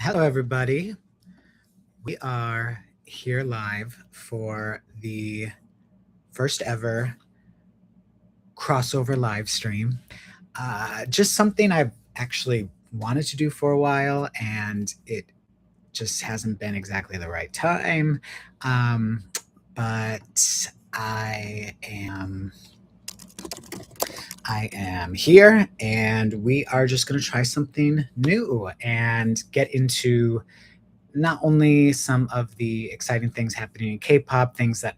Hello, everybody. We are here live for the first ever crossover live stream. Just something I've actually wanted to do for a while, and it just hasn't been exactly the right time. But I am here, and we are just going to try something new and get into not only some of the exciting things happening in K-pop, things that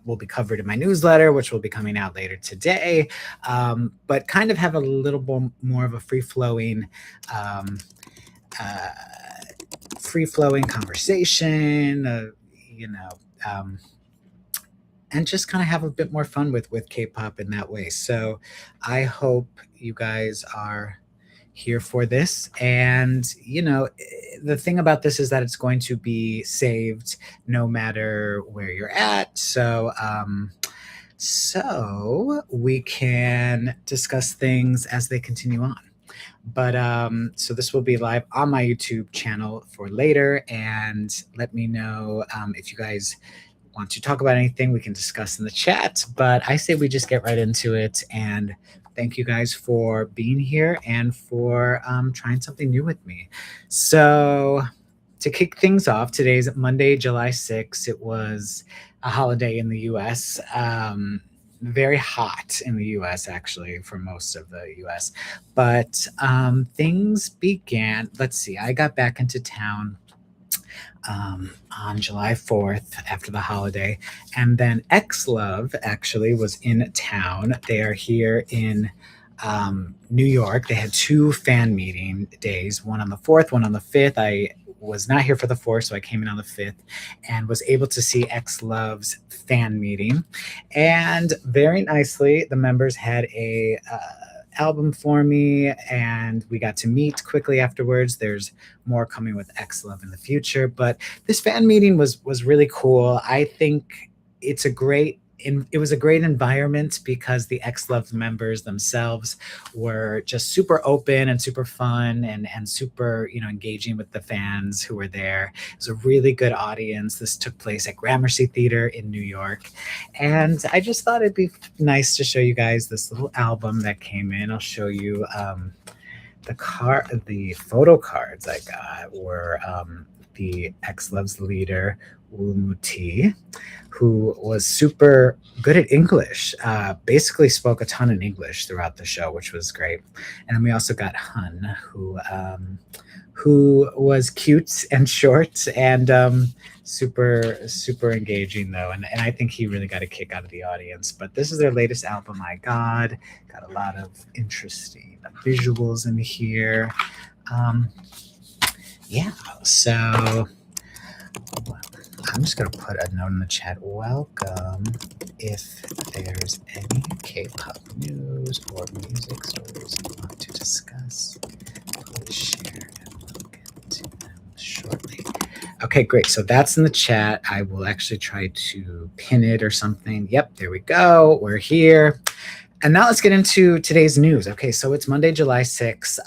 will be covered in my newsletter, which will be coming out later today, but kind of have a little more of a free-flowing conversation, and just kind of have a bit more fun with K-pop in that way. So I hope you guys are here for this. And, the thing about this is that it's going to be saved no matter where you're at. So we can discuss things as they continue on. But so this will be live on my YouTube channel for later. And let me know if you guys want to talk about anything we can discuss in the chat. But I say we just get right into it. And thank you guys for being here and for trying something new with me. So to kick things off, today's Monday, July 6th. It was a holiday in the US. Very hot in the US, actually, for most of the US. But things began, let's see, I got back into town on July 4th after the holiday. And then X-Love actually was in town. They are here in New York. They had two fan meeting days, one on the 4th, one on the 5th. I was not here for the 4th, so I came in on the 5th and was able to see X-Love's fan meeting. And very nicely, the members had a album for me, and we got to meet quickly afterwards. There's more coming with X-Love in the future, but this fan meeting was really cool. I think it was a great environment because the X-Love members themselves were just super open and super fun and super, engaging with the fans who were there. It was a really good audience. This took place at Gramercy Theater in New York. And I just thought it'd be nice to show you guys this little album that came in. I'll show you the photo cards I got were the X-Love's leader, Woo, who was super good at English, basically spoke a ton in English throughout the show, which was great. And then we also got Hun, who was cute and short and super engaging, though. And I think he really got a kick out of the audience. But this is their latest album, I Got a lot of interesting visuals in here. So I'm just going to put a note in the chat. Welcome. If there's any K-pop news or music stories you want to discuss, please share and we'll get to them shortly. Okay, great. So that's in the chat. I will actually try to pin it or something. Yep, there we go. We're here. And now let's get into today's news. Okay, so it's Monday, July 6th.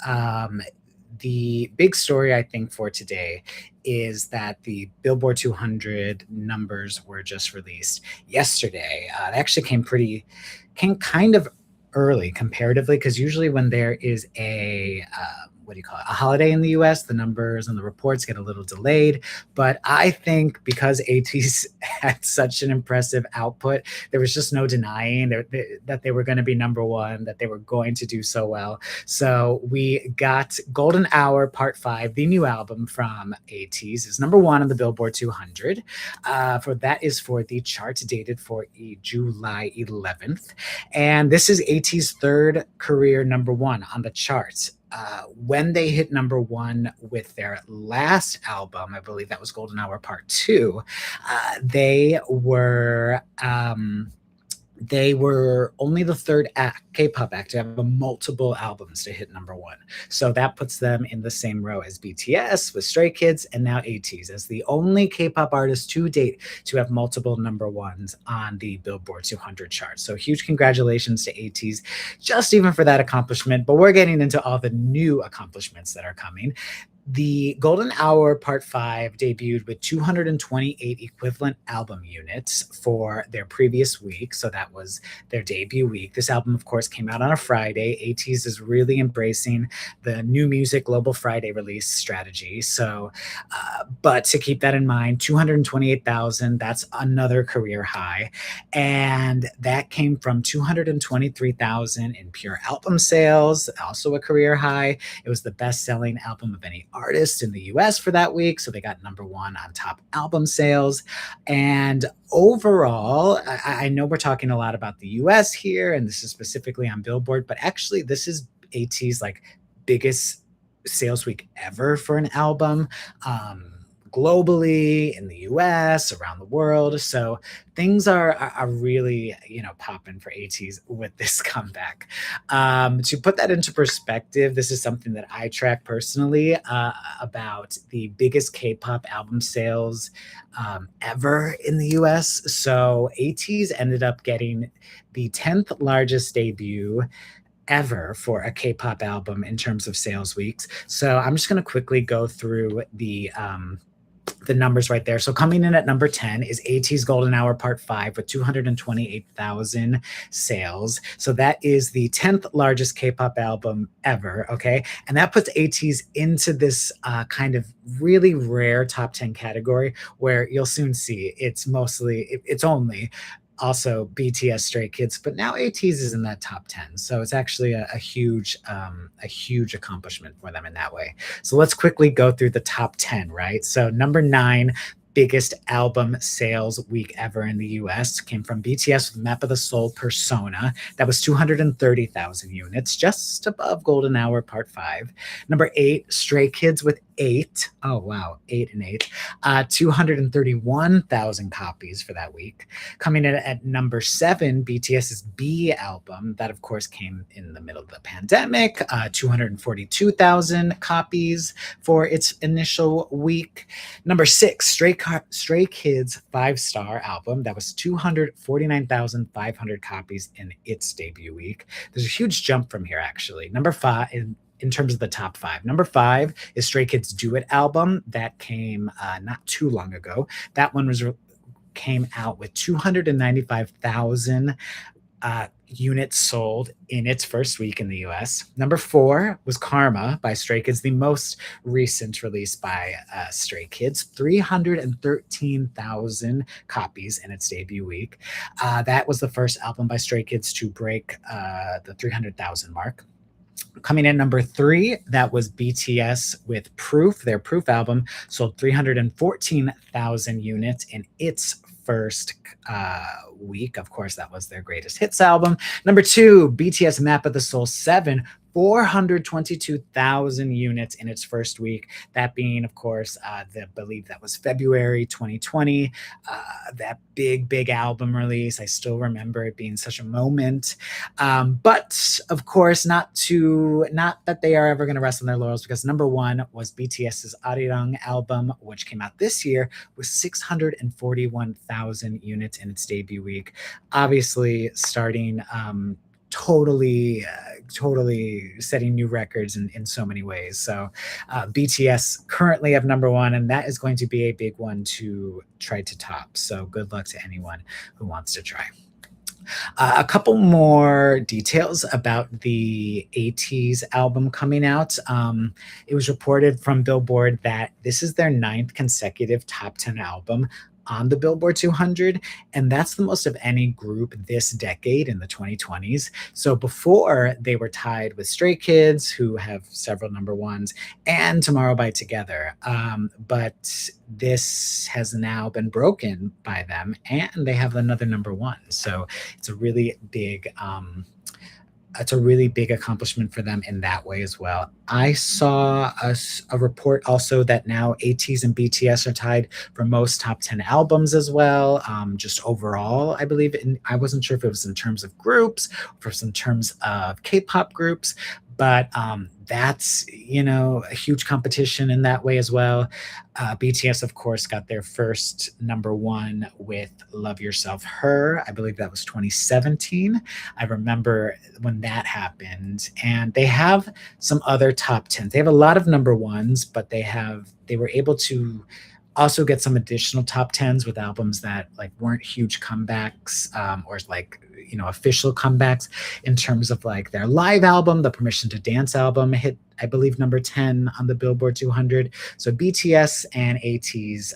The big story, I think, for today is that the Billboard 200 numbers were just released yesterday. It actually came kind of early comparatively, because usually when there is a holiday in the US, the numbers and the reports get a little delayed. But I think because ATEEZ had such an impressive output, there was just no denying that they were going to be number one, that they were going to do so well. So we got Golden Hour Part 5, the new album from ATEEZ, is number one on the Billboard 200. That is for the chart dated for July 11th. And this is ATEEZ's third career number one on the charts. When they hit number one with their last album, I believe that was Golden Hour Part 2, they were only the third K-pop act to have multiple albums to hit number one. So that puts them in the same row as BTS with Stray Kids, and now ATEEZ as the only K-pop artist to date to have multiple number ones on the Billboard 200 chart. So huge congratulations to ATEEZ just even for that accomplishment. But we're getting into all the new accomplishments that are coming. The Golden Hour Part 5 debuted with 228 equivalent album units for their previous week. So that was their debut week. This album, of course, came out on a Friday. ATEEZ is really embracing the New Music Global Friday release strategy. So, but to keep that in mind, 228,000, that's another career high. And that came from 223,000 in pure album sales, also a career high. It was the best-selling album of any artist in the US for that week, so they got #1 on top album sales. And overall, I know we're talking a lot about the US here, and this is specifically on Billboard, but actually this is AT's like biggest sales week ever for an album. Globally, in the US, around the world. So things are really, popping for ATEEZ with this comeback. To put that into perspective, this is something that I track personally about the biggest K-pop album sales ever in the US. So ATEEZ ended up getting the 10th largest debut ever for a K-pop album in terms of sales weeks. So I'm just going to quickly go through the numbers right there. So coming in at number 10 is ATEEZ Golden Hour Part 5 with 228,000 sales. So that is the 10th largest K-pop album ever, okay? And that puts ATEEZ into this kind of really rare top 10 category where you'll soon see it's only also BTS, Stray Kids, but now ATEEZ is in that top 10. So it's actually a huge accomplishment for them in that way. So let's quickly go through the top 10, right? So number 9, biggest album sales week ever in the US came from BTS with Map of the Soul Persona. That was 230,000 units, just above Golden Hour Part 5. Number 8, Stray Kids with 8. Oh, wow. 8 and 8. 231,000 copies for that week. Coming in at number 7, BTS's B album. That, of course, came in the middle of the pandemic. 242,000 copies for its initial week. Number 6, Stray Kids 5-star album. That was 249,500 copies in its debut week. There's a huge jump from here, actually. Number 5, in terms of the top 5. Number 5 is Stray Kids Duet album. That came not too long ago. That one came out with 295,000 units sold in its first week in the US. Number 4 was Karma by Stray Kids, the most recent release by Stray Kids, 313,000 copies in its debut week. That was the first album by Stray Kids to break the 300,000 mark. Coming in number 3, that was BTS with Proof. Their Proof album sold 314,000 units in its first week. Of course, that was their greatest hits album. Number 2, BTS Map of the Soul 7, 422,000 units in its first week. That being, of course, I believe that was February 2020. That big album release. I still remember it being such a moment. But of course, not that they are ever going to rest on their laurels, because number 1 was BTS's Arirang album, which came out this year with 641,000 units in its debut week. Obviously, starting totally setting new records in so many ways. So BTS currently have number 1, and that is going to be a big one to try to top. So good luck to anyone who wants to try. A couple more details about the ATEEZ album coming out. It was reported from Billboard that this is their 9th consecutive top 10 album on the Billboard 200, and that's the most of any group this decade in the 2020s. So before, they were tied with Stray Kids, who have several number 1s, and Tomorrow by Together. But this has now been broken by them, and they have another number 1. So it's a really big accomplishment for them in that way as well. I saw a report also that now ATEEZ and BTS are tied for most top 10 albums as well. Just overall, I believe. I wasn't sure if it was in terms of groups or in terms of K-pop groups, but that's, a huge competition in that way as well. BTS, of course, got their first number one with Love Yourself Her. I believe that was 2017. I remember when that happened. And they have some other top 10s. They have a lot of number ones, but they were able to also get some additional top 10s with albums that like weren't huge comebacks, or like, official comebacks. In terms of like their live album, the Permission to Dance album hit, I believe, number 10 on the Billboard 200. So BTS and ATEEZ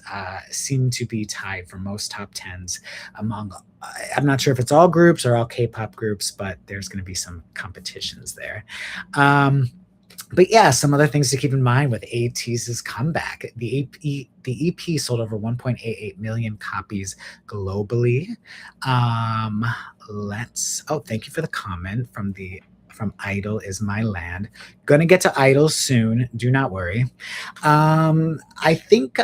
seem to be tied for most top 10s among, I'm not sure if it's all groups or all K-pop groups, but there's going to be some competitions there. But yeah, some other things to keep in mind with ATEEZ's comeback. The EP sold over 1.88 million copies globally. Thank you for the comment from i-dle is my land. Gonna get to i-dle soon. Do not worry. I think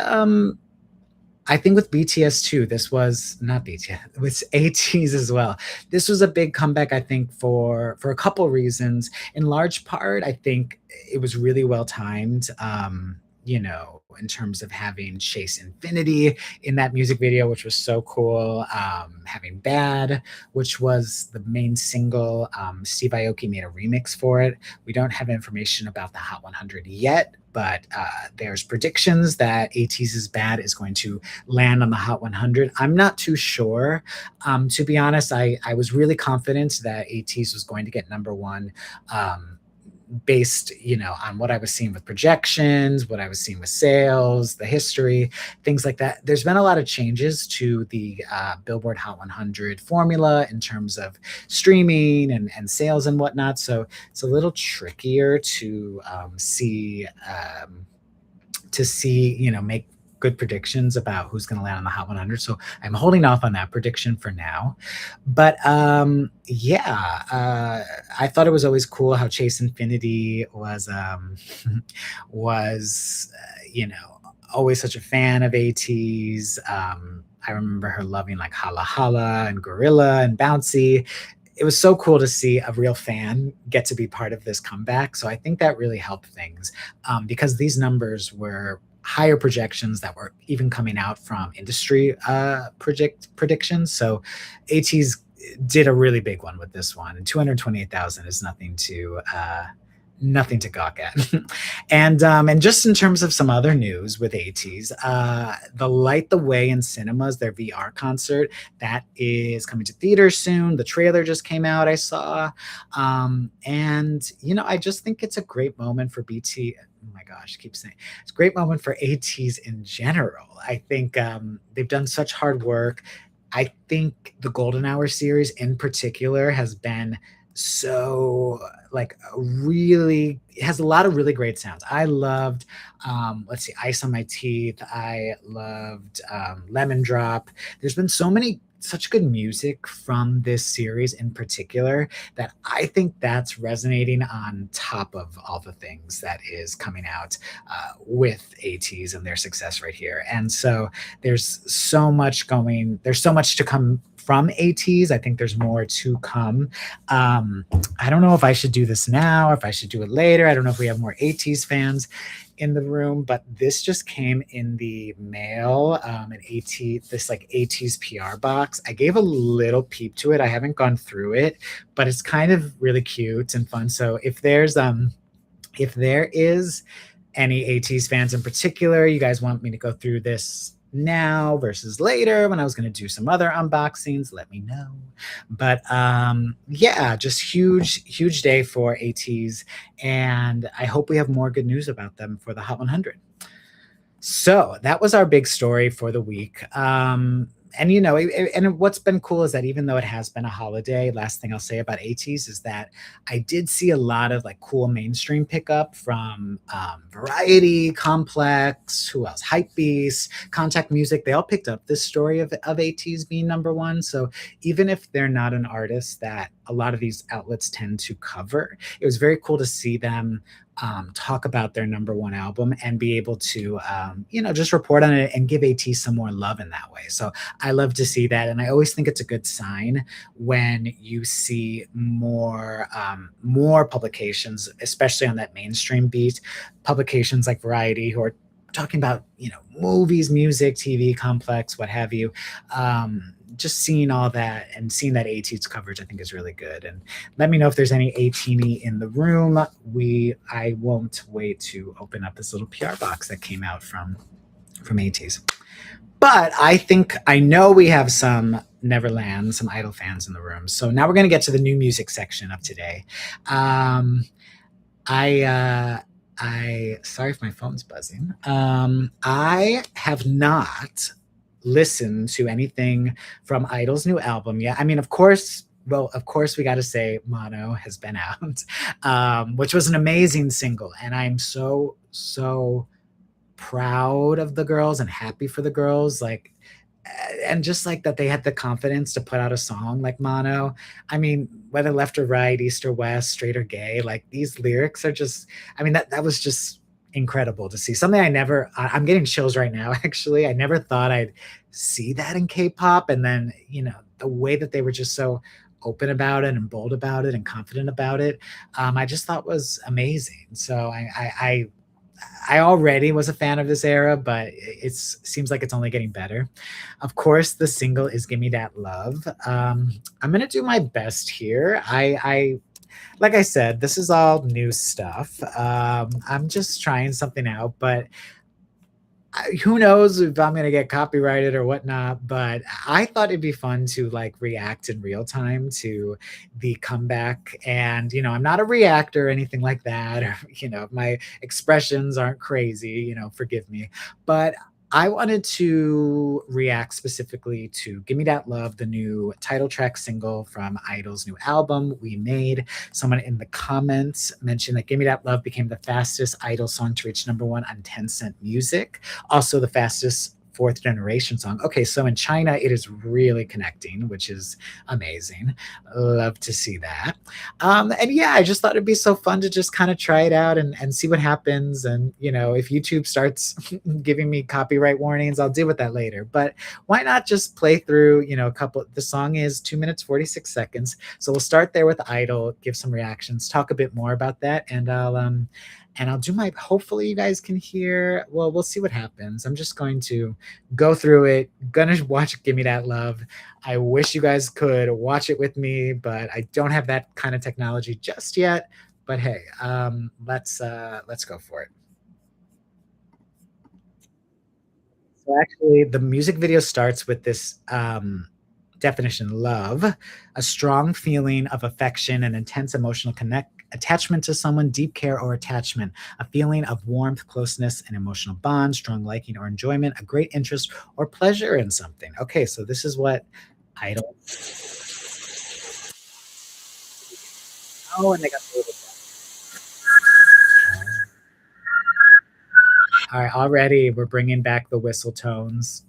with BTS too, this was not BTS, with ATEEZ as well. This was a big comeback, I think, for a couple reasons. In large part, I think it was really well timed. In terms of having Chase Infinity in that music video, which was so cool. Having Bad, which was the main single. Steve Aoki made a remix for it. We don't have information about the Hot 100 yet, but there's predictions that ATEEZ's Bad is going to land on the Hot 100. I'm not too sure. To be honest, I was really confident that ATEEZ was going to get number one. Based, on what I was seeing with projections, what I was seeing with sales, the history, things like that. There's been a lot of changes to the Billboard Hot 100 formula in terms of streaming and sales and whatnot. So it's a little trickier to see, make good predictions about who's going to land on the Hot 100. So I'm holding off on that prediction for now. But I thought it was always cool how Chase Infinity was always such a fan of ATEEZ. I remember her loving like Hala Hala and Gorilla and Bouncy. It was so cool to see a real fan get to be part of this comeback. So I think that really helped things, because these numbers were higher projections that were even coming out from industry predictions. So ATEEZ did a really big one with this one, and 228,000 is nothing to gawk at. And just in terms of some other news with ATEEZ, the Light the Way in cinemas, their VR concert, that is coming to theaters soon. The trailer just came out, I saw. And I just think it's a great moment for BT. Oh my gosh, I keep saying it's a great moment for ATEEZ in general. I think they've done such hard work. I think the Golden Hour series in particular has been so really, it has a lot of really great sounds. I loved Ice on My Teeth. I loved Lemon Drop. There's been such good music from this series in particular that I think that's resonating on top of all the things that is coming out with ATEEZ and their success right here. And so there's so much to come from ATEEZ. I think there's more to come. I don't know if I should do this now or if I should do it later. I don't know if we have more ATEEZ fans in the room, but this just came in the mail, this ATEEZ PR box. I gave a little peep to it. I haven't gone through it, but it's kind of really cute and fun. So if there is any ATEEZ fans in particular, you guys want me to go through this now versus later when I was going to do some other unboxings, let me know. But just huge day for ATEEZ, and I hope we have more good news about them for the Hot 100. So that was our big story for the week. And what's been cool is that even though it has been a holiday, last thing I'll say about ATEEZ is that I did see a lot of cool mainstream pickup from Variety, Complex, who else? Hypebeast, Contact Music. They all picked up this story of ATEEZ being number one. So even if they're not an artist that a lot of these outlets tend to cover. It was very cool to see them talk about their number one album and be able to, just report on it and give AT some more love in that way. So I love to see that. And I always think it's a good sign when you see more publications, especially on that mainstream beat, publications like Variety who are talking about movies, music, TV, complex, what have you. Just seeing all that and seeing that ATEEZ coverage, I think is really good. And let me know if there's any ATEEZ in the room. I won't wait to open up this little PR box that came out from ATEEZ. But I know we have some Neverland, some i-dle fans in the room. So now we're going to get to the new music section of today. I sorry if my phone's buzzing. I have not listened to anything from i-dle's new album yet. I mean, of course, we got to say Mono has been out, which was an amazing single. And I'm so proud of the girls and happy for the girls. And just like that they had the confidence to put out a song like Mono. I mean, whether left or right, east or west, straight or gay, like these lyrics are just, I mean, that was just incredible to see. Something I'm getting chills right now, actually. I never thought I'd see that in K-pop. And then, the way that they were just so open about it and bold about it and confident about it, I just thought was amazing. So I already was a fan of this era, but it seems like it's only getting better. Of course, the single is "Gimme Dat Love." I'm gonna do my best here. I like I said, this is all new stuff. I'm just trying something out, but who knows if I'm gonna get copyrighted or whatnot. But I thought it'd be fun to react in real time to the comeback. And I'm not a reactor or anything like that, or my expressions aren't crazy. Forgive me, but I wanted to react specifically to "Gimme Dat Love," the new title track single from i-dle's new album, We Made. Someone in the comments mentioned that "Gimme Dat Love" became the fastest i-dle song to reach number one on Tencent Music. Also the fastest fourth generation song. Okay, so in China, it is really connecting, which is amazing. Love to see that. And yeah, I just thought it'd be so fun to just kind of try it out and see what happens. And, if YouTube starts giving me copyright warnings, I'll deal with that later. But why not just play through, a couple? The song is 2 minutes, 46 seconds. So we'll start there with i-dle, give some reactions, talk a bit more about that. And I'll do my, hopefully you guys can hear, well, we'll see what happens. I'm just going to go through it, gonna watch Gimme Dat Love. I wish you guys could watch it with me, but I don't have that kind of technology just yet. But hey, let's go for it. So actually, the music video starts with this definition: love, a strong feeling of affection and intense emotional attachment to someone, deep care or attachment, a feeling of warmth, closeness, and emotional bond, strong liking or enjoyment, a great interest or pleasure in something. Okay, so this is what i-dle. Oh, and they got the little. All right, already we're bringing back the whistle tones,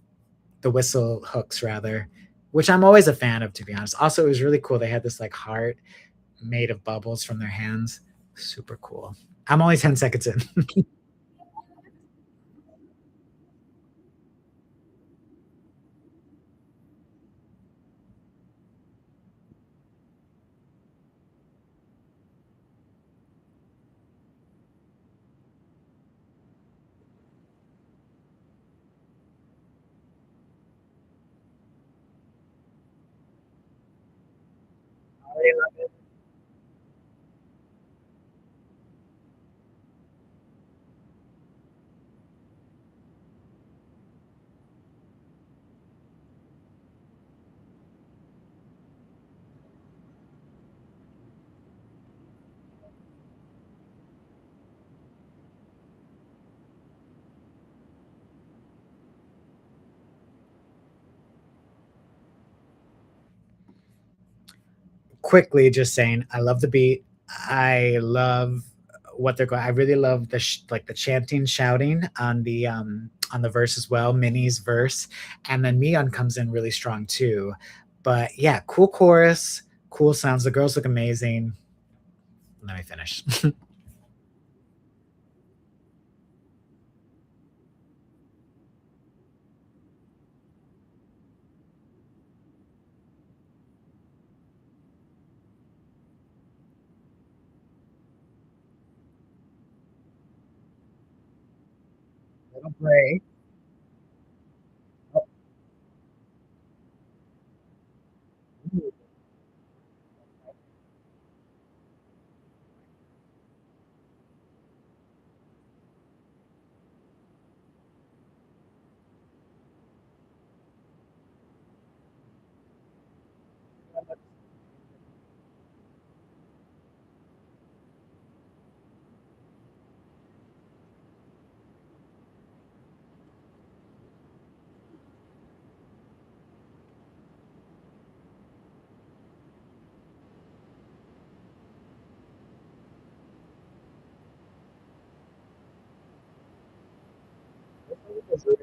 the whistle hooks rather, which I'm always a fan of, to be honest. Also, it was really cool. They had this heart made of bubbles from their hands. Super cool. I'm only 10 seconds in. Quickly, just saying, I love the beat. I love what they're going. I really love the chanting, shouting on the verse as well. Minnie's verse, and then Mion comes in really strong too. But yeah, cool chorus, Cool sounds. The girls look amazing. Let me finish. Little break. It's really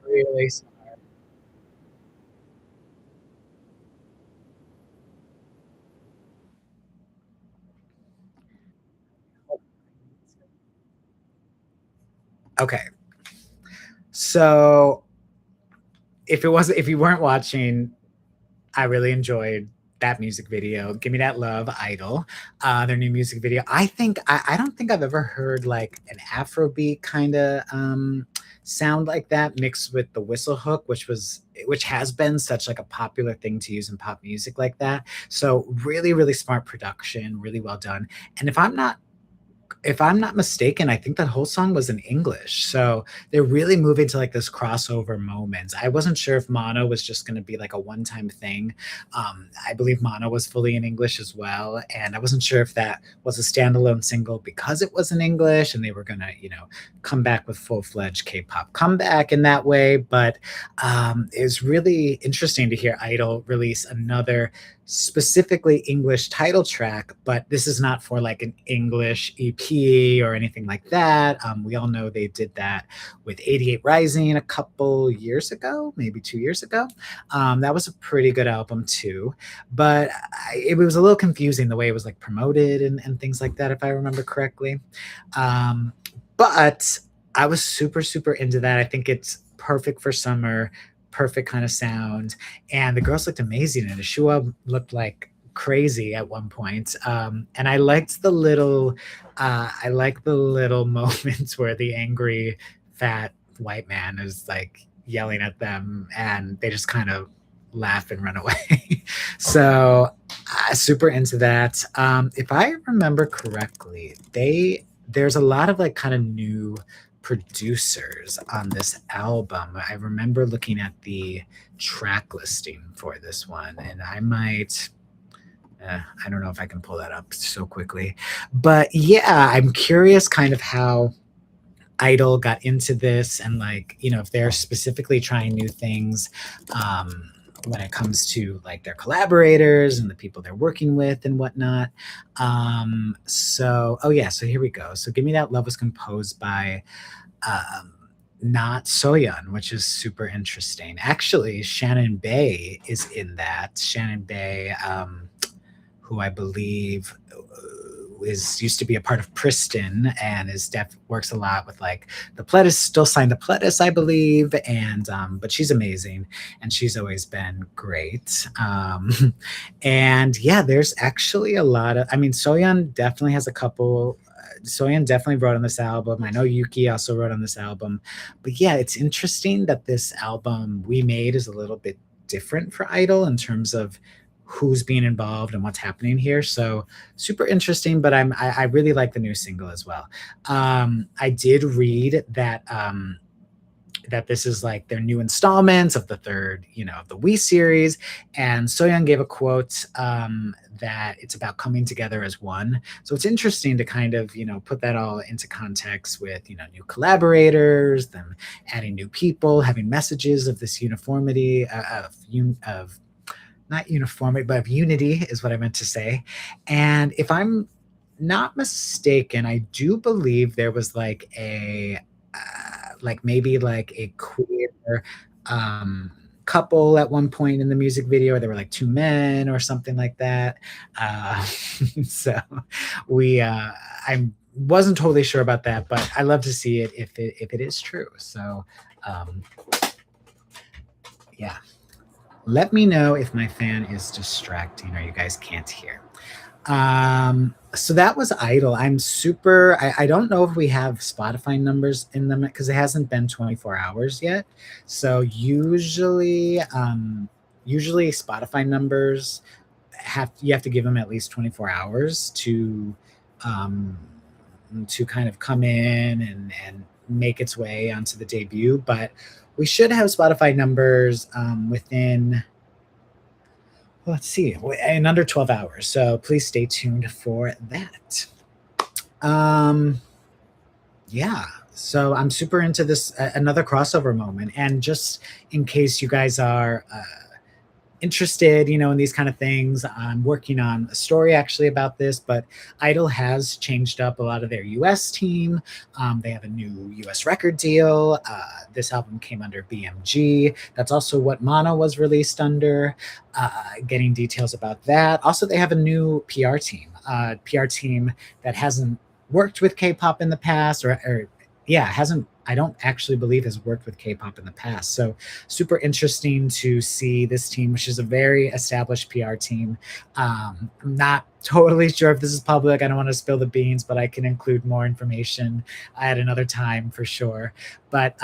really smart. Okay, so if you weren't watching, I really enjoyed that music video. Gimme That Love, i-dle, their new music video. I don't think I've ever heard like an Afrobeat kind of sound like that mixed with the whistle hook, which has been such like a popular thing to use in pop music like that. So really, really smart production, really well done. And if I'm not mistaken, I think that whole song was in English. So they're really moving to like this crossover moment. I wasn't sure if mono was just going to be like a one time thing. I believe mono was fully in English as well. And I wasn't sure if that was a standalone single because it was in English and they were going to, come back with full fledged K pop comeback in that way. But it was really interesting to hear i-dle release another specifically English title track, but this is not for like an English EP or anything like that. We all know they did that with 88 Rising a couple years ago, maybe 2 years ago. That was a pretty good album too, but it was a little confusing the way it was like promoted and things like that, if I remember correctly. But I was super, super into that. I think it's perfect for summer, perfect kind of sound. And the girls looked amazing. And Ashua looked like crazy at one point. And I like the little moments where the angry fat white man is like yelling at them and they just kind of laugh and run away. So super into that. If I remember correctly, there's a lot of like kind of new producers on this album. I remember looking at the track listing for this one, and I don't know if I can pull that up so quickly. But yeah, I'm curious kind of how i-dle got into this and like, if they're specifically trying new things. When it comes to like their collaborators and the people they're working with and whatnot. So, oh yeah, so here we go. So, Give Me That Love was composed by um, not Soyeon, which is super interesting. Actually, Shannon Bay is in that. Shannon Bay, who I believe is used to be a part of Priston and works a lot with like the Pledis, still signed the Pledis, I believe, and but she's amazing and she's always been great. And yeah, there's actually a lot of. I mean, Soyeon definitely has a couple. Soyeon definitely wrote on this album. I know Yuki also wrote on this album, but yeah, it's interesting that this album We Made is a little bit different for i-dle in terms of who's being involved and what's happening here. So super interesting, but I really like the new single as well. I did read that that this is like their new installments of the third, of the We series. And Soyoung gave a quote that it's about coming together as one. So it's interesting to kind of, put that all into context with, new collaborators, them adding new people, having messages of this uniformity, of not uniformity, but of unity is what I meant to say. And if I'm not mistaken, I do believe there was like like maybe like a queer um, couple at one point in the music video, or there were like two men or something like that. Uh, so I wasn't totally sure about that, but I love to see it if it is true. So um, yeah. Let me know if my fan is distracting or you guys can't hear. So that was i-dle. I'm super, I don't know if we have Spotify numbers in them because it hasn't been 24 hours yet. So usually Spotify numbers you have to give them at least 24 hours um, to kind of come in and make its way onto the debut. But we should have Spotify numbers within, let's see, in under 12 hours. So please stay tuned for that. Yeah. So I'm super into this, another crossover moment. And just in case you guys are interested, in these kind of things, I'm working on a story actually about this, but i-dle has changed up a lot of their US team. They have a new US record deal. This album came under BMG. That's also what Mono was released under. Getting details about that. Also, they have a new PR team, that hasn't worked with K-pop in the past, or hasn't, I don't actually believe has worked with K-pop in the past. So super interesting to see this team, which is a very established PR team. I'm not totally sure if this is public. I don't want to spill the beans, but I can include more information at another time for sure. But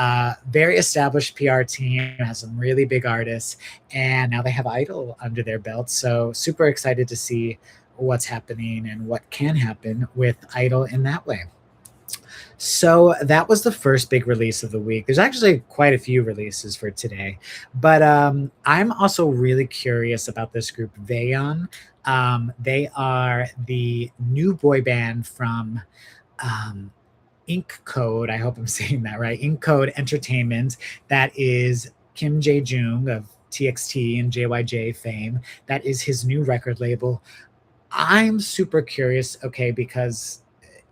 very established PR team, has some really big artists, and now they have i-dle under their belt. So super excited to see what's happening and what can happen with i-dle in that way. So that was the first big release of the week. There's actually quite a few releases for today, but I'm also really curious about this group, VAYONN. They are the new boy band from Ink Code. I hope I'm saying that right. Ink Code Entertainment. That is Kim Jae-jung of TXT and JYJ fame. That is his new record label. I'm super curious, okay, because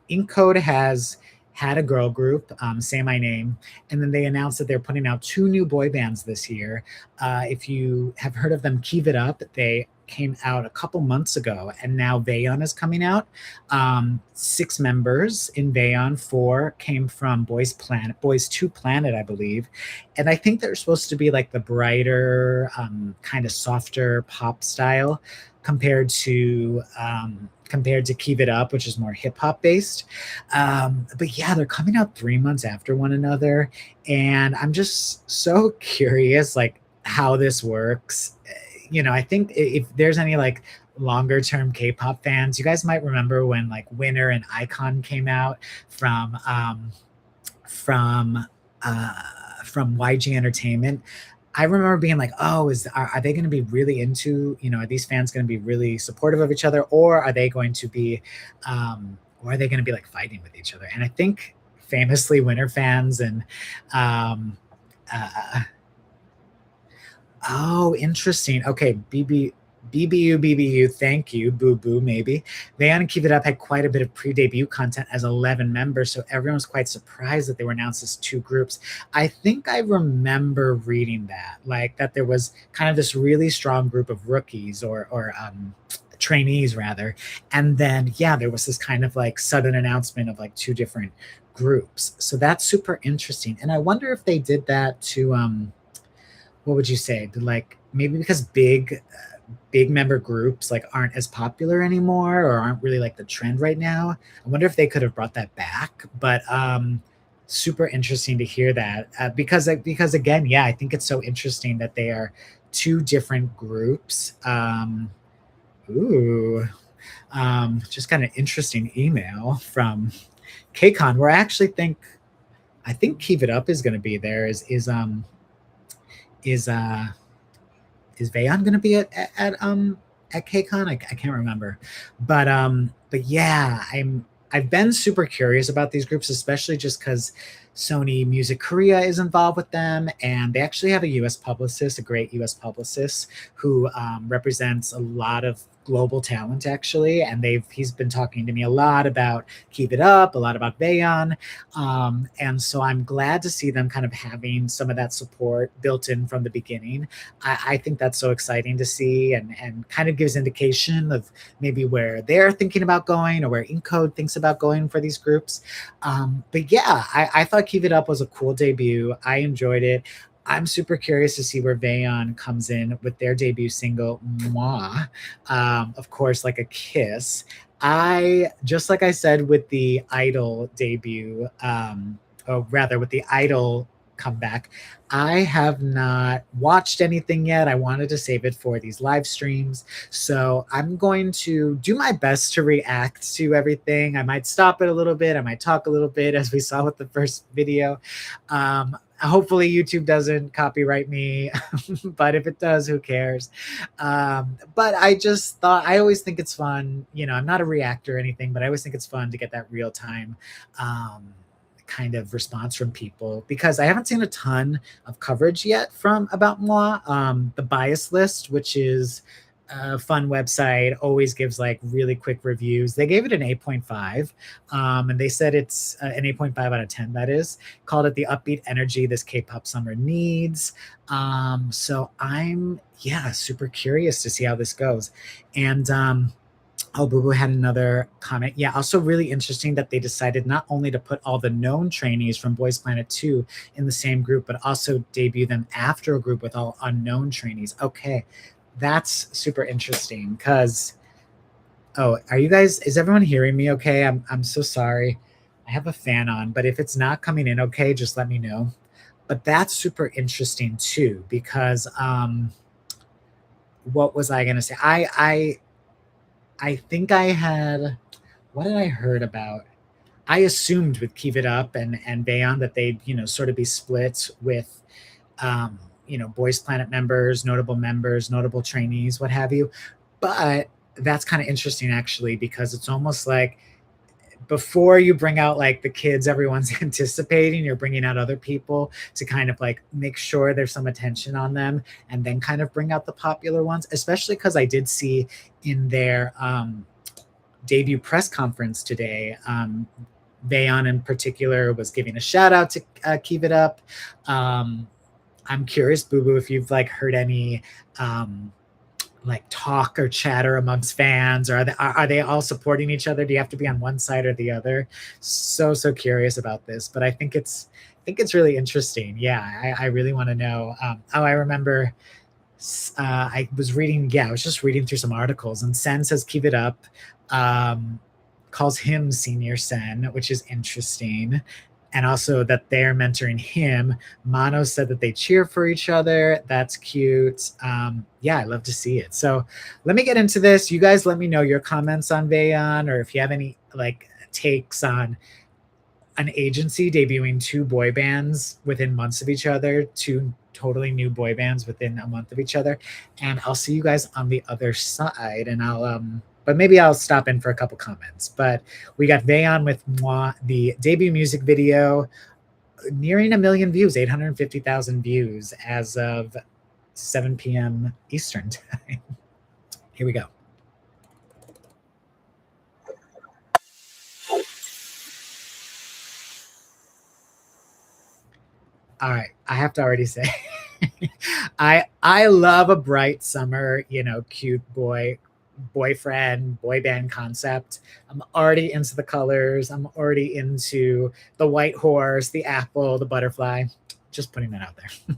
Ink Code has had a girl group, Say My Name, and then they announced that they're putting out two new boy bands this year. If you have heard of them, Give It Up, they came out a couple months ago, and now VAYONN is coming out. 6 members in VAYONN, 4 came from Boys 2 Planet, I believe. And I think they're supposed to be like the brighter, kind of softer pop style compared to Give It Up, which is more hip hop based. But yeah, they're coming out 3 months after one another. And I'm just so curious, like, how this works. I think if there's any like longer term K-pop fans, you guys might remember when like Winner and Icon came out from YG Entertainment. I remember being like, oh, are they going to be really into, are these fans going to be really supportive of each other, or are they going to be like fighting with each other? And I think famously Winner fans and oh, interesting. Okay, BBU, thank you, Boo Boo, maybe. VAYONN and Give It Up had quite a bit of pre-debut content as 11 members, so everyone was quite surprised that they were announced as 2 groups. I think I remember reading that, like that there was kind of this really strong group of rookies or trainees rather, and then there was this kind of like sudden announcement of like 2 different groups. So that's super interesting, and I wonder if they did that to what would you say? Like maybe because big member groups like aren't as popular anymore or aren't really like the trend right now. I wonder if they could have brought that back. But super interesting to hear that because again, I think it's so interesting that they are 2 different groups. Just got an interesting email from KCON where I actually think I think Keep It Up is going to be there. Is is Vayon going to be at KCON? I can't remember, but yeah, I've been super curious about these groups, especially just because Sony Music Korea is involved with them, and they actually have a U.S. publicist, a great U.S. publicist who represents a lot of global talent actually, and he's been talking to me a lot about Keep It Up, a lot about Vayon, and so I'm glad to see them kind of having some of that support built in from the beginning. I think that's so exciting to see, and kind of gives indication of maybe where they're thinking about going or where Encode thinks about going for these groups. But yeah, I thought Keep It Up was a cool debut. I enjoyed it. I'm super curious to see where Vayon comes in with their debut single, Moi. Of course, like a kiss. I, just like I said with the i-dle debut, or rather with the i-dle comeback, I have not watched anything yet. I wanted to save it for these live streams. So I'm going to do my best to react to everything. I might stop it a little bit. I might talk a little bit, as we saw with the first video. Hopefully YouTube doesn't copyright me, but if it does, who cares? But I just thought, I always think it's fun. You know, I'm not a reactor or anything, but I always think it's fun to get that real time kind of response from people, because I haven't seen a ton of coverage yet from About Moi. The Bias List, which is a fun website, always gives like really quick reviews. They gave it an 8.5, and they said it's an 8.5 out of 10. That is, called it the upbeat energy this K-pop summer needs. So I'm, yeah, super curious to see how this goes. And oh, Boo Boo had another comment. Yeah, also really interesting that they decided not only to put all the known trainees from Boys Planet 2 in the same group, but also debut them after a group with all unknown trainees. Okay, that's super interesting because, oh, are you guys, is everyone hearing me okay? I'm so sorry. I have a fan on, but if it's not coming in okay, just let me know. But that's super interesting too, because what was I gonna say? I think I had, what did I heard about? I assumed with Keep It Up and Bayon that they'd, you know, sort of be split with you know, Boys Planet members, notable trainees, what have you. But that's kind of interesting actually, because it's almost like before you bring out like the kids everyone's anticipating, you're bringing out other people to kind of like make sure there's some attention on them, and then kind of bring out the popular ones, especially because I did see in their debut press conference today, Vayon in particular was giving a shout out to Keep It Up. I'm curious, Boo Boo, if you've like heard any like talk or chatter amongst fans, or are they all supporting each other? Do you have to be on one side or the other? So curious about this, but I think it's really interesting. Yeah, I really want to know. Oh, I remember. I was reading. Yeah, I was just reading through some articles, and Sen says keep it up. Um, Calls him Senior Sen, which is interesting. And also that they're mentoring him. Mano said that they cheer for each other. That's cute. Yeah, I love to see it. So let me get into this. You guys let me know your comments on Vayon, or if you have any like takes on an agency debuting two boy bands within months of each other, two totally new boy bands within a month of each other. And I'll see you guys on the other side. And I'll but maybe I'll stop in for a couple comments. But we got Vayon with Moi, the debut music video, nearing 1 million views, 850,000 views as of 7 p.m. Eastern time. Here we go. All right, I have to already say, I love a bright summer, you know, cute boyfriend boy band concept. I'm already into the colors. I'm already into the white horse, the apple, the butterfly. Just putting that out there.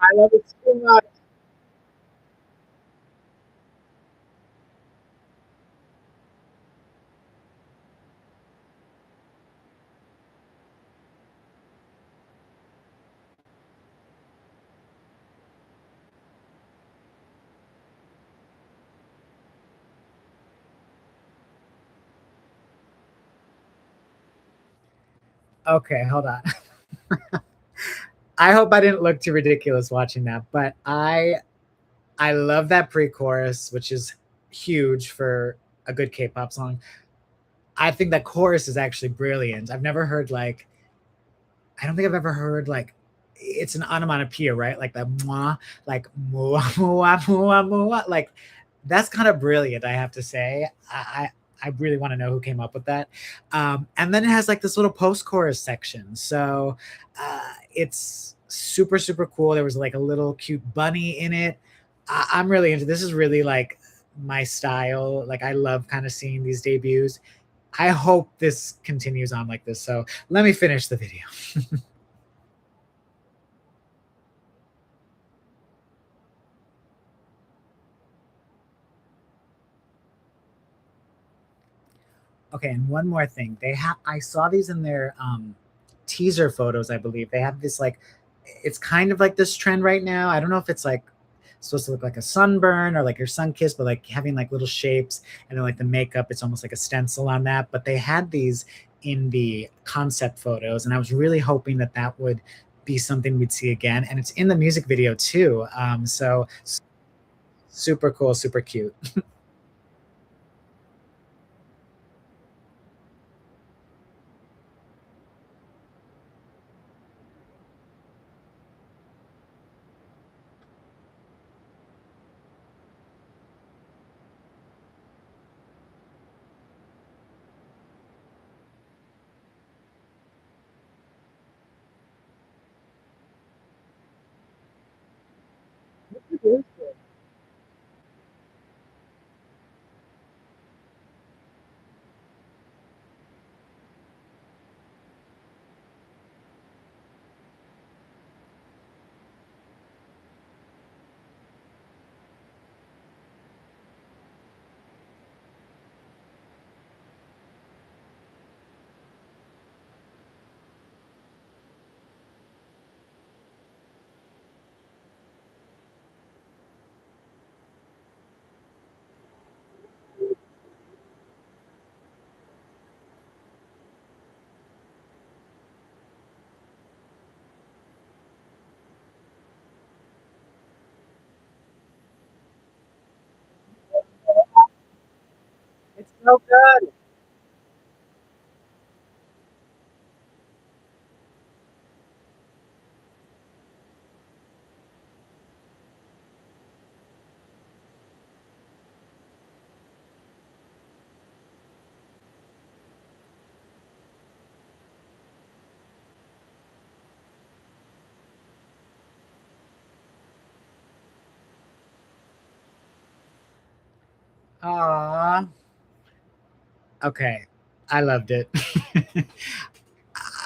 I love it so much. Okay, hold on. I hope I didn't look too ridiculous watching that, but I love that pre-chorus, which is huge for a good K-pop song. I think that chorus is actually brilliant. I've never heard like I don't think I've ever heard like it's an onomatopoeia, right? Like the mwah, like mua mua mua mua. Like that's kind of brilliant, I have to say. I really want to know who came up with that. And then it has like this little post-chorus section. So it's super, super cool. There was like a little cute bunny in it. I'm really into this is really like my style. Like I love kind of seeing these debuts. I hope this continues on like this. So let me finish the video. Okay, and one more thing. They have I saw these in their teaser photos, I believe. They have this like it's kind of like this trend right now. I don't know if it's like supposed to look like a sunburn or like your sun kiss, but like having like little shapes and then like the makeup, it's almost like a stencil on that. But they had these in the concept photos, and I was really hoping that that would be something we'd see again. And it's in the music video too. So super cool, super cute. It's so good. Aww. Okay. I loved it.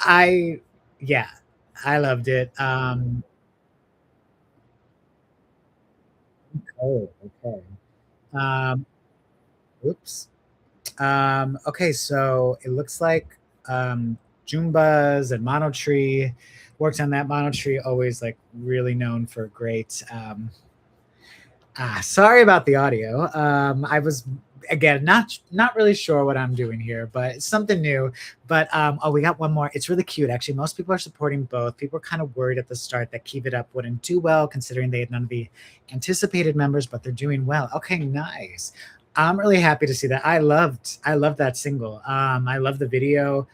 I yeah, I loved it. Oh, okay. Um, oops. Okay, so it looks like Jumbas and Mono Tree worked on that. Mono Tree always like really known for great sorry about the audio. I was again not really sure what I'm doing here, but it's something new. But oh, we got one more. It's really cute actually. Most people are supporting both. People were kind of worried at the start that Keep It Up wouldn't do well, considering they had none of the anticipated members, but they're doing well. Okay, nice. I'm really happy to see that. I loved that single. I love the video,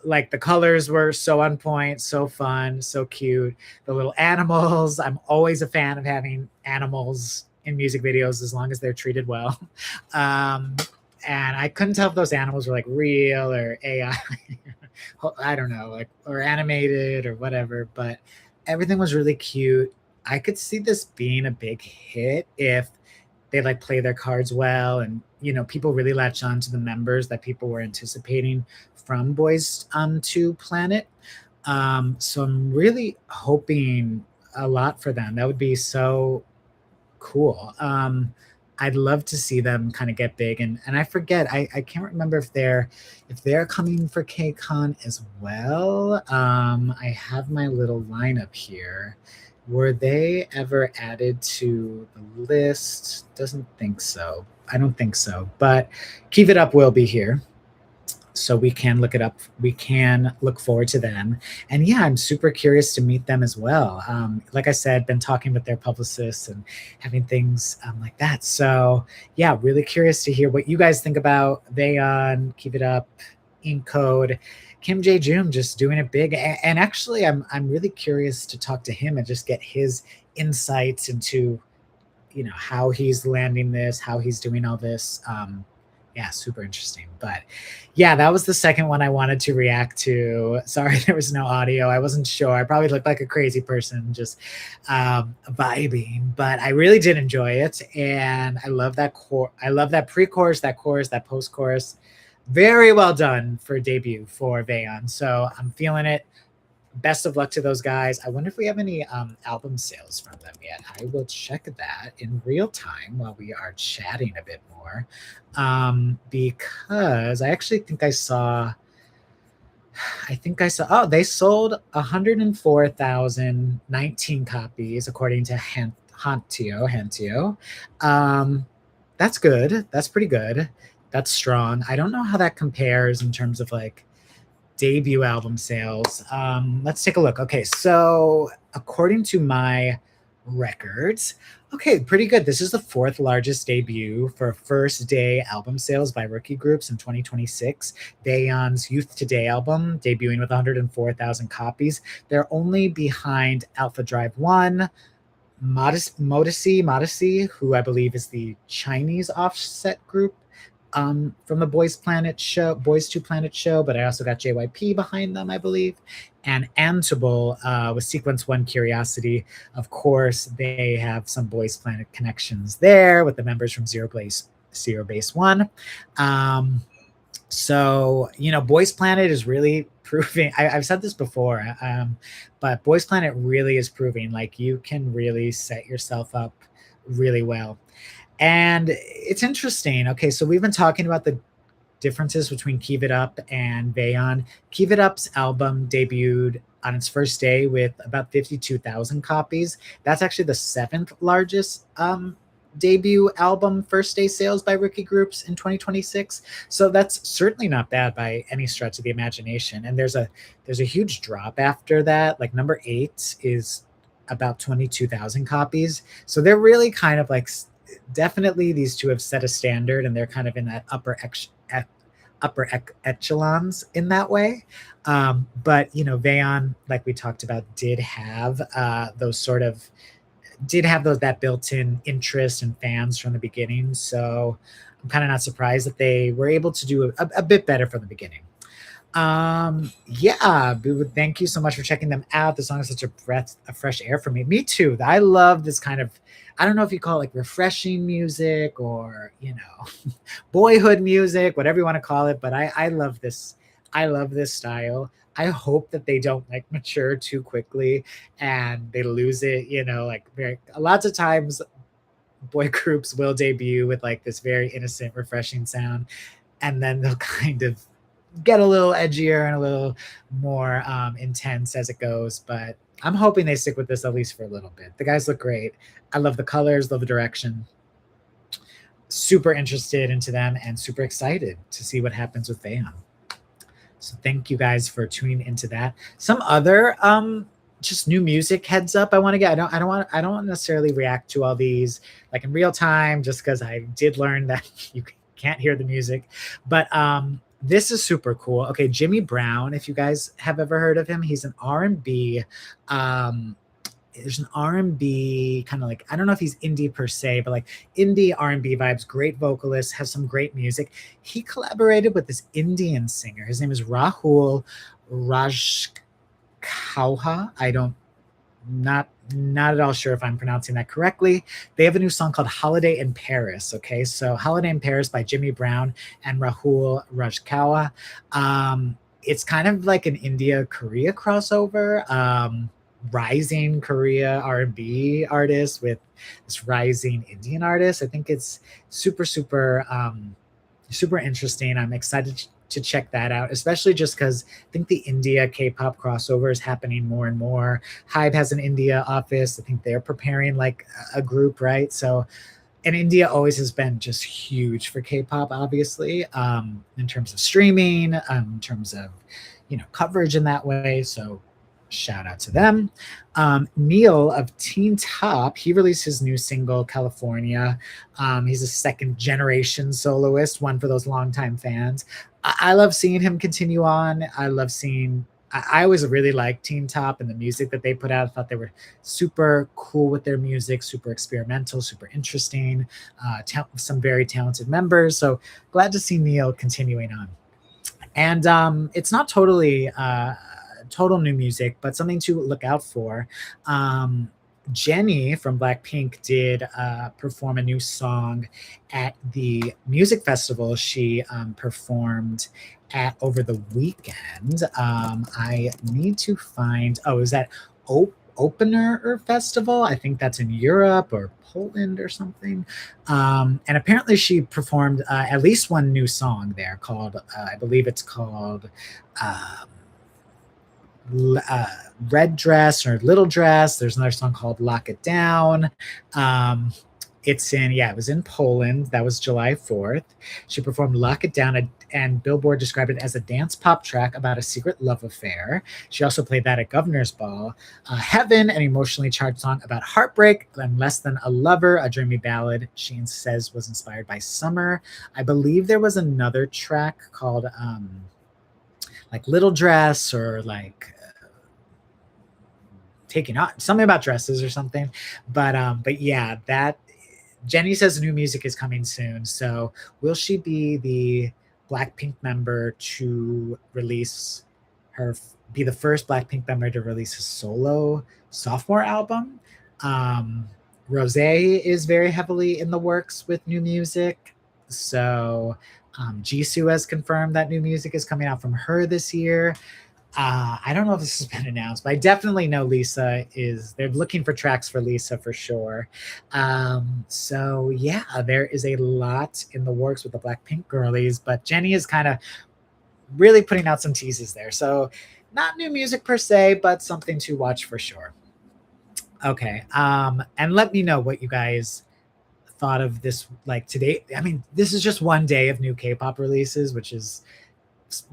like the colors were so on point, so fun, so cute. The little animals. I'm always a fan of having animals in music videos as long as they're treated well. Um, and I couldn't tell if those animals were like real or AI. I don't know, like or animated or whatever, but everything was really cute. I could see this being a big hit if they like play their cards well and people really latch on to the members that people were anticipating from Boys to Planet. So I'm really hoping a lot for them. That would be so cool. I'd love to see them kind of get big, and I forget, I can't remember if they're coming for KCON as well. I have my little lineup here. Were they ever added to the list? Doesn't think so. I don't think so. But Keep It Up will be here, so we can look it up. We can look forward to them. And yeah, I'm super curious to meet them as well. Like I said, been talking with their publicists and having things like that. So yeah, really curious to hear what you guys think about Vayon, Keep It Up, Encode, Kim Jae-joon just doing it big. And actually, I'm really curious to talk to him and just get his insights into, how he's landing this, how he's doing all this. Yeah, super interesting. But yeah, that was the second one I wanted to react to. Sorry, there was no audio. I wasn't sure. I probably looked like a crazy person just vibing, but I really did enjoy it. And I love that I love that pre-chorus, that chorus, that post-chorus. Very well done for debut for Vayon. So I'm feeling it. Best of luck to those guys. I wonder if we have any album sales from them yet. I will check that in real time while we are chatting a bit more, because I actually think I saw, oh, they sold 104,019 copies according to Hantio. That's good. That's pretty good. That's strong. I don't know how that compares in terms of like debut album sales. Let's take a look. Okay, so according to my records, okay, pretty good. This is the fourth largest debut for first day album sales by rookie groups in 2026. Bayon's Youth Today album debuting with 104,000 copies. They're only behind Alpha Drive 1, Modesty, who I believe is the Chinese offset group from the Boys to Planet show, but I also got JYP behind them, I believe, and Antable with Sequence 1 Curiosity. Of course, they have some Boys Planet connections there with the members from Zero Base 1. So, Boys Planet is really proving, I've said this before, but Boys Planet really is proving like you can really set yourself up really well. And it's interesting. Okay, so we've been talking about the differences between Keep It Up and Vayon. Keep It Up's album debuted on its first day with about 52,000 copies. That's actually the seventh largest debut album first day sales by rookie groups in 2026. So that's certainly not bad by any stretch of the imagination. And there's a huge drop after that. Like number 8 is about 22,000 copies. So they're really kind of like, definitely these two have set a standard, and they're kind of in that upper echelons in that way. But Vayon, like we talked about, did have that built-in interest and fans from the beginning. So I'm kind of not surprised that they were able to do a bit better from the beginning. Yeah, thank you so much for checking them out. The song is such a breath of fresh air for me. Me too. I love this kind of, I don't know if you call it like refreshing music or, boyhood music, whatever you want to call it. But I love this. I love this style. I hope that they don't like mature too quickly and they lose it, lots of times boy groups will debut with like this very innocent, refreshing sound, and then they'll kind of get a little edgier and a little more intense as it goes. But I'm hoping they stick with this at least for a little bit. The guys look great. I love the colors, love the direction. Super interested into them and super excited to see what happens with Vayon. So thank you guys for tuning into that. Some other just new music heads up I want to get. I don't want to necessarily react to all these like in real time, just because I did learn that you can't hear the music. But this is super cool. Okay, Jimmy Brown, if you guys have ever heard of him, he's an R&B. There's an R&B kind of like, I don't know if he's indie per se, but like indie R&B vibes, great vocalist, has some great music. He collaborated with this Indian singer. His name is Rahul Rajkauha. Not at all sure if I'm pronouncing that correctly. They have a new song called Holiday in Paris. Okay, so Holiday in Paris by Jimmy Brown and Rahul Rajkauha. It's kind of like an India-Korea crossover. rising Korea R&B artist with this rising Indian artist. I think it's super interesting. I'm excited to check that out, especially just because I think the India K-pop crossover is happening more and more. Hybe has an India office. I think they're preparing like a group, right? So, and India always has been just huge for K-pop, obviously, in terms of streaming, in terms of coverage in that way. So shout out to them. Neil of Teen Top, he released his new single California. He's a second generation soloist, one for those longtime fans. I love seeing him continue on. I love seeing I always really liked Teen Top and the music that they put out. I thought they were super cool with their music, super experimental, super interesting, some very talented members. So glad to see Neil continuing on. And it's not totally total new music, but something to look out for. Jennie from Blackpink did perform a new song at the music festival she performed at over the weekend. I need to find, is that Opener Festival? I think that's in Europe or Poland or something. And apparently she performed at least one new song there called, I believe it's called Red Dress or Little Dress. There's another song called Lock It Down. It was in Poland. That was July 4th. She performed Lock It Down, and Billboard described it as a dance pop track about a secret love affair. She also played that at Governor's Ball. Heaven, an emotionally charged song about heartbreak, and Less Than a Lover, a dreamy ballad she says was inspired by summer. I believe there was another track called like Little Dress or like taking on something about dresses or something. But yeah, that Jennie says new music is coming soon. So will she be the Blackpink member to be the first Blackpink member to release a solo sophomore album? Rosé is very heavily in the works with new music. So Jisoo has confirmed that new music is coming out from her this year. I don't know if this has been announced, but I definitely know they're looking for tracks for Lisa for sure. So yeah, there is a lot in the works with the Blackpink girlies, but Jennie is kind of really putting out some teases there. So not new music per se, but something to watch for sure. Okay. And let me know what you guys thought of this like today. I mean, this is just one day of new K-pop releases, which is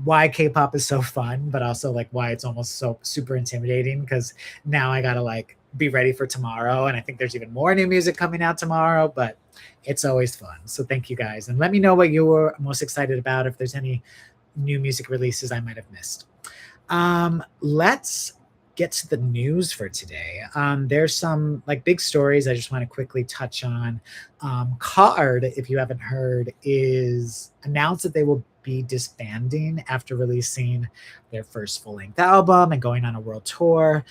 why K-pop is so fun, but also like why it's almost so super intimidating, because now I gotta like be ready for tomorrow, and I think there's even more new music coming out tomorrow, but it's always fun. So thank you guys, and let me know what you were most excited about, if there's any new music releases I might have missed. Let's get to the news for today. There's some like big stories I just want to quickly touch on. KARD, if you haven't heard, is announced that they will be disbanding after releasing their first full-length album and going on a world tour.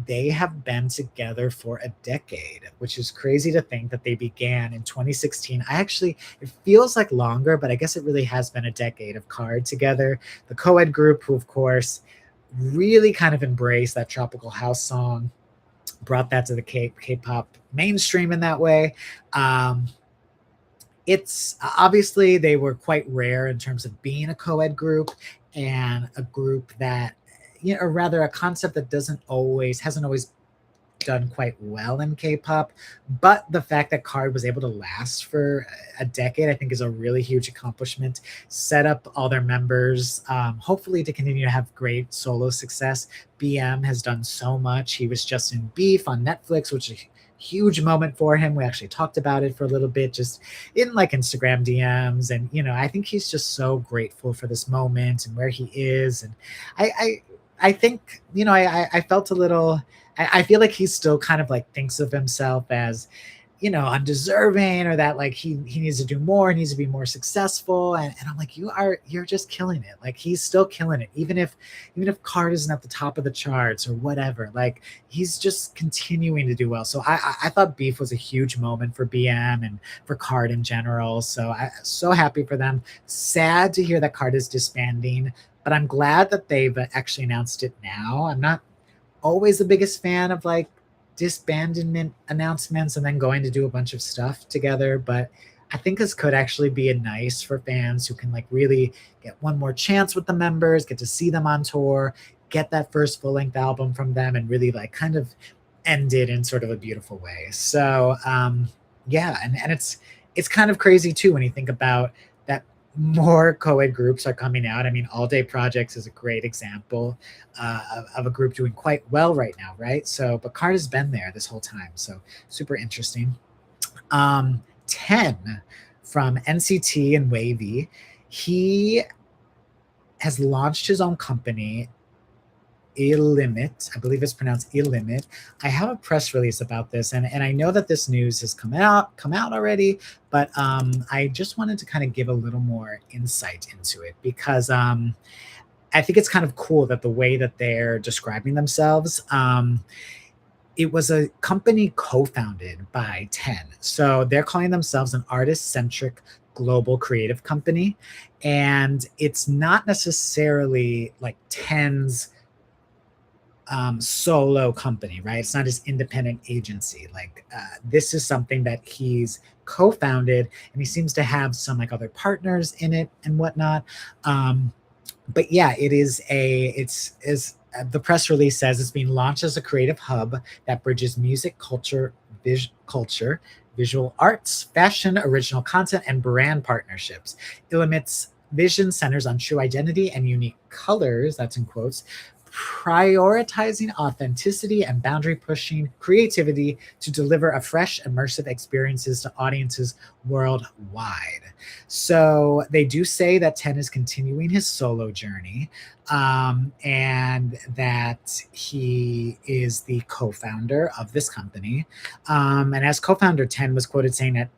They have been together for a decade, which is crazy to think that they began in 2016. It feels like longer, but I guess it really has been a decade of KARD together. The co-ed group, who of course really kind of embraced that tropical house song, brought that to the K-pop mainstream in that way. It's obviously they were quite rare in terms of being a co-ed group, and a group that, or rather a concept that hasn't always done quite well in K-pop. But the fact that KARD was able to last for a decade, I think, is a really huge accomplishment. Set up all their members, hopefully to continue to have great solo success. BM has done so much. He was just in Beef on Netflix, which is a huge moment for him. We actually talked about it for a little bit, just in like Instagram DMs. And, I think he's just so grateful for this moment and where he is. And I think, I felt a little, I feel like he still kind of like thinks of himself as, undeserving, or that like he needs to do more, needs to be more successful. And I'm like, you're just killing it. Like he's still killing it. Even if KARD isn't at the top of the charts or whatever, like he's just continuing to do well. So I thought Beef was a huge moment for BM and for KARD in general. So I'm so happy for them. Sad to hear that KARD is disbanding, but I'm glad that they've actually announced it now. I'm not always the biggest fan of like disbandment announcements and then going to do a bunch of stuff together, but I think this could actually be a nice for fans who can like really get one more chance with the members, get to see them on tour, get that first full length album from them, and really like kind of end it in sort of a beautiful way. So yeah, and it's kind of crazy too when you think about that more co-ed groups are coming out. I mean, All Day Projects is a great example of a group doing quite well right now, right? So, but Card has been there this whole time, so super interesting. 10 from NCT and Wavy. He has launched his own company, i-limit. I believe it's pronounced i-limit. I have a press release about this, and I know that this news has come out already, but I just wanted to kind of give a little more insight into it because I think it's kind of cool that the way that they're describing themselves. It was a company co-founded by 10. So they're calling themselves an artist-centric global creative company. And it's not necessarily like 10's solo company, right? It's not his independent agency. Like this is something that he's co-founded, and he seems to have some like other partners in it and whatnot. But yeah, it's as the press release says, it's being launched as a creative hub that bridges music, culture, visual arts, fashion, original content, and brand partnerships. i-limit's vision centers on true identity and unique colors, that's in quotes, prioritizing authenticity and boundary pushing creativity to deliver a fresh, immersive experiences to audiences worldwide. So they do say that 10 is continuing his solo journey, and that he is the co-founder of this company. And as co-founder, 10 was quoted saying at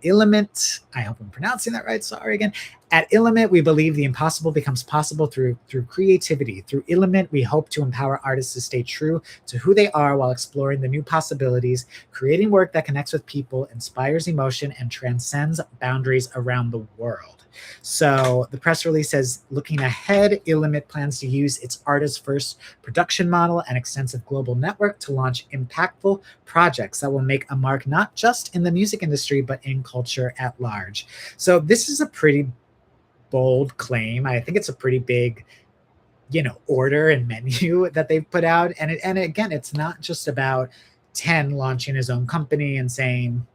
i-limit, I hope I'm pronouncing that right, sorry again, at i-limit, we believe the impossible becomes possible through creativity. Through i-limit, we hope to empower artists to stay true to who they are while exploring the new possibilities, creating work that connects with people, inspires emotion, and transcends boundaries around the world. So the press release says, looking ahead, i-limit plans to use its artist-first production model and extensive global network to launch impactful projects that will make a mark not just in the music industry, but in culture at large. So this is a pretty bold claim. I think it's a pretty big, order and menu that they've put out. And again, it's not just about 10 launching his own company and saying,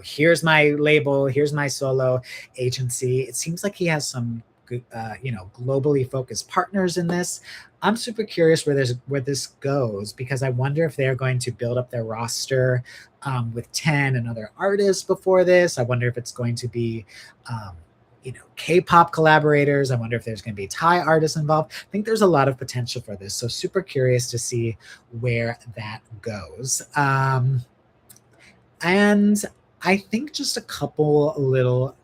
here's my label, here's my solo agency. It seems like he has some globally focused partners in this. I'm super curious where this goes, because I wonder if they're going to build up their roster with 10 and other artists before this. I wonder if it's going to be K-pop collaborators. I wonder if there's going to be Thai artists involved. I think there's a lot of potential for this. So super curious to see where that goes. And I think just a couple little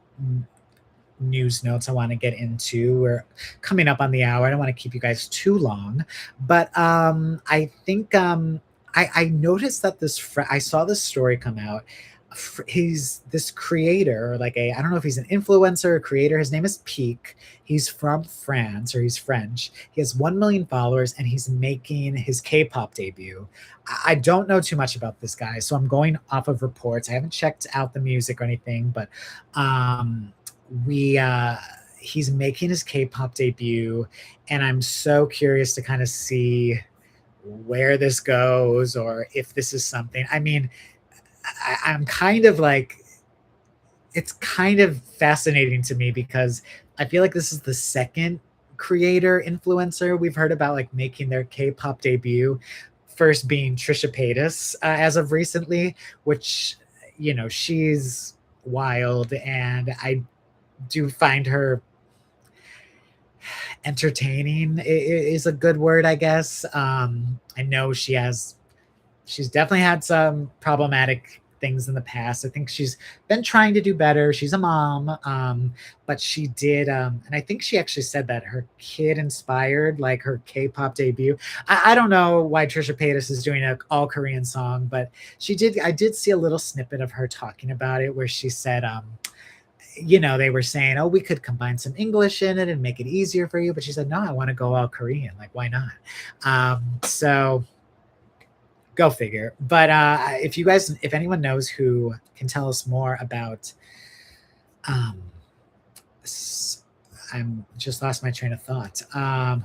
news notes I want to get into. We're coming up on the hour. I don't want to keep you guys too long, but I think I noticed that I saw this story come out. He's this creator, like I don't know if he's an influencer or creator. His name is Peak. He's from France, or he's French. He has 1 million followers, and he's making his K-pop debut. I don't know too much about this guy, so I'm going off of reports. I haven't checked out the music or anything, but he's making his K-pop debut, and I'm so curious to kind of see where this goes, or if this is something. I mean, I'm kind of like, it's kind of fascinating to me because I feel like this is the second creator influencer we've heard about like making their K-pop debut. First being Trisha Paytas as of recently, which, she's wild, and I do find her entertaining is a good word, I guess. I know she's definitely had some problematic things in the past. I think she's been trying to do better. She's a mom, but she did, and I think she actually said that her kid inspired like her K-pop debut. I don't know why Trisha Paytas is doing an all Korean song, but I did see a little snippet of her talking about it where she said, they were saying, oh, we could combine some English in it and make it easier for you. But she said, no, I want to go all Korean. Like, why not? So Go figure. But if anyone knows who can tell us more about, um, I'm just lost my train of thought.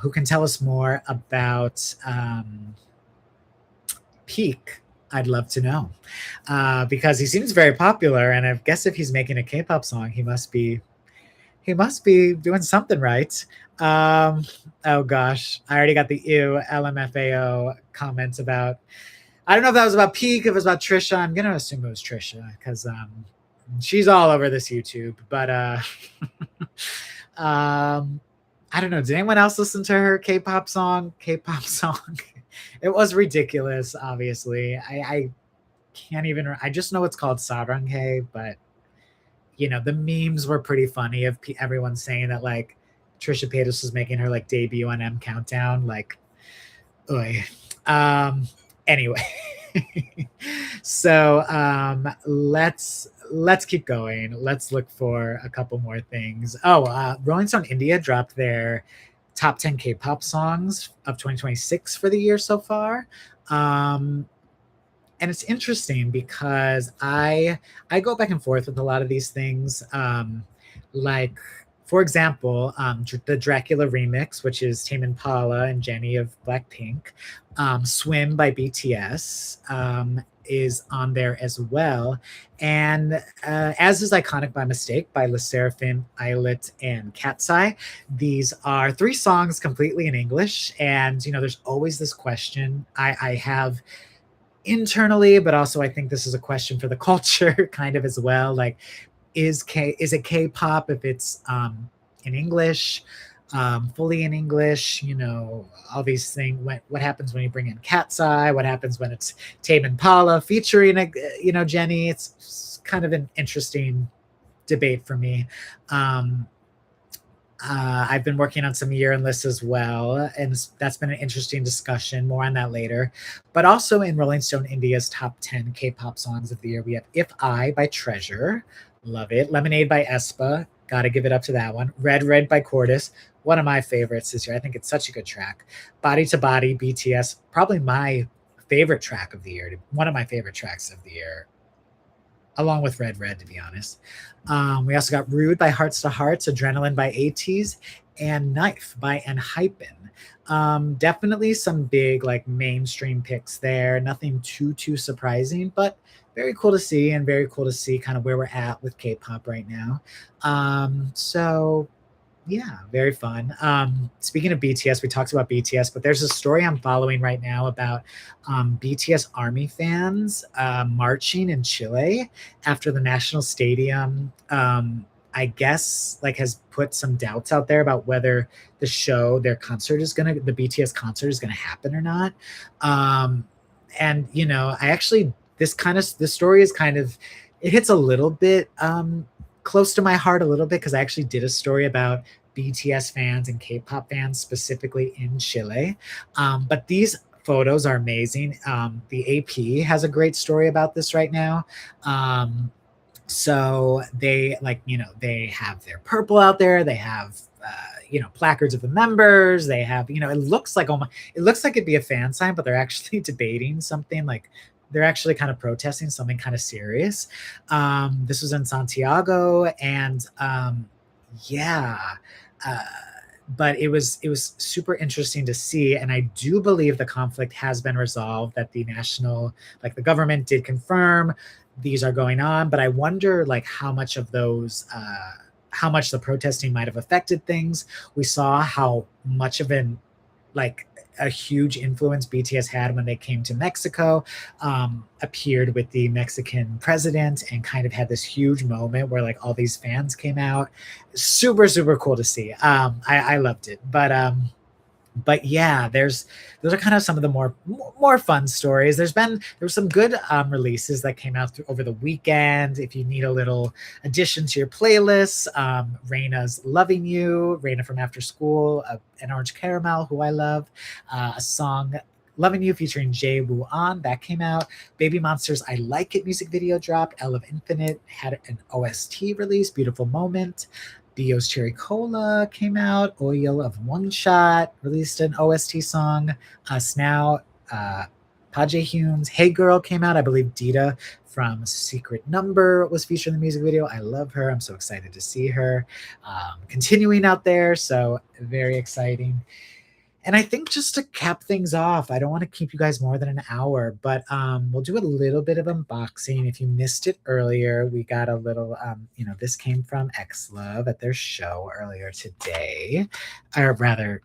Who can tell us more about Peak? I'd love to know, because he seems very popular, and I guess if he's making a K-pop song, he must be doing something right. Oh gosh, I already got the ew LMFAO comments about. I don't know if that was about Peak, if it was about Trisha. I'm gonna assume it was Trisha because she's all over this YouTube. But I don't know. Did anyone else listen to her K-pop song? K-pop song. It was ridiculous. Obviously, I can't even. I just know it's called Saranghae, but the memes were pretty funny of everyone saying that like Trisha Paytas was making her like debut on M Countdown. Like, oy. Anyway, so let's keep going. Let's look for a couple more things. Oh, Rolling Stone India dropped their top 10 K-pop songs of 2026 for the year so far. And it's interesting because I go back and forth with a lot of these things. Like, for example, the Dracula remix, which is Tame Impala and Jennie of Blackpink. Swim by BTS is on there as well. And as is Iconic by Mistake by LE SSERAFIM, i-dle, and Cat's Eye. These are 3 songs completely in English. And, there's always this question I have internally, but also I think this is a question for the culture kind of as well. Like, is it K-pop if it's in English, fully in English? All these things. What happens when you bring in Cat's Eye? What happens when it's Tame Impala featuring Jennie? It's kind of an interesting debate for me. I've been working on some year-end lists as well, and that's been an interesting discussion. More on that later. But also in Rolling Stone India's top 10 K-pop songs of the year, we have If I by Treasure. Love it. Lemonade by aespa. Gotta give it up to that one. Red Red by Cordis. One of my favorites this year. I think it's such a good track. Body to Body, BTS. Probably my favorite track of the year. One of my favorite tracks of the year, along with Red Red, to be honest. We also got Rude by Hearts to Hearts, Adrenaline by ATEEZ, and Knife by ENHYPEN. Definitely some big like mainstream picks there. Nothing too surprising, but very cool to see, and very cool to see kind of where we're at with K-pop right now. So yeah, very fun. Speaking of BTS, we talked about BTS, but there's a story I'm following right now about BTS Army fans marching in Chile after the national stadium. I guess like has put some doubts out there about whether the BTS concert is gonna happen or not. And this story is kind of, it hits a little bit close to my heart a little bit, because I actually did a story about BTS fans and K-pop fans specifically in Chile. But these photos are amazing. The AP has a great story about this right now. So they they have their purple out there. They have placards of the members. They have it looks like it'd be a fan sign, but they're actually debating something. Like, they're actually kind of protesting something kind of serious. This was in Santiago, and but it was super interesting to see. And I do believe the conflict has been resolved, that the government did confirm these are going on. But I wonder how much the protesting might have affected things. We saw how much of a huge influence BTS had when they came to Mexico, appeared with the Mexican president, and kind of had this huge moment where all these fans came out. Super cool to see. I loved it. But yeah, those are kind of some of the more fun stories. There were some good releases that came out over the weekend. If you need a little addition to your playlist, Reina's Loving You, Reina from After School, an Orange Caramel, who I love, a song Loving You featuring Jae Woo An, that came out. Baby Monster's I Like It music video dropped. Elle of Infinite had an OST release, Beautiful Moment. Dio's Cherry Cola came out. Oil of One Shot released an OST song. Us Now Humes, Hey Girl came out. I believe Dita from Secret Number was featured in the music video. I love her. I'm so excited to see her continuing out there. So very exciting. And I think just to cap things off, I don't want to keep you guys more than an hour, but we'll do a little bit of unboxing. If you missed it earlier, we got a little, this came from X-Love at their show earlier today, or rather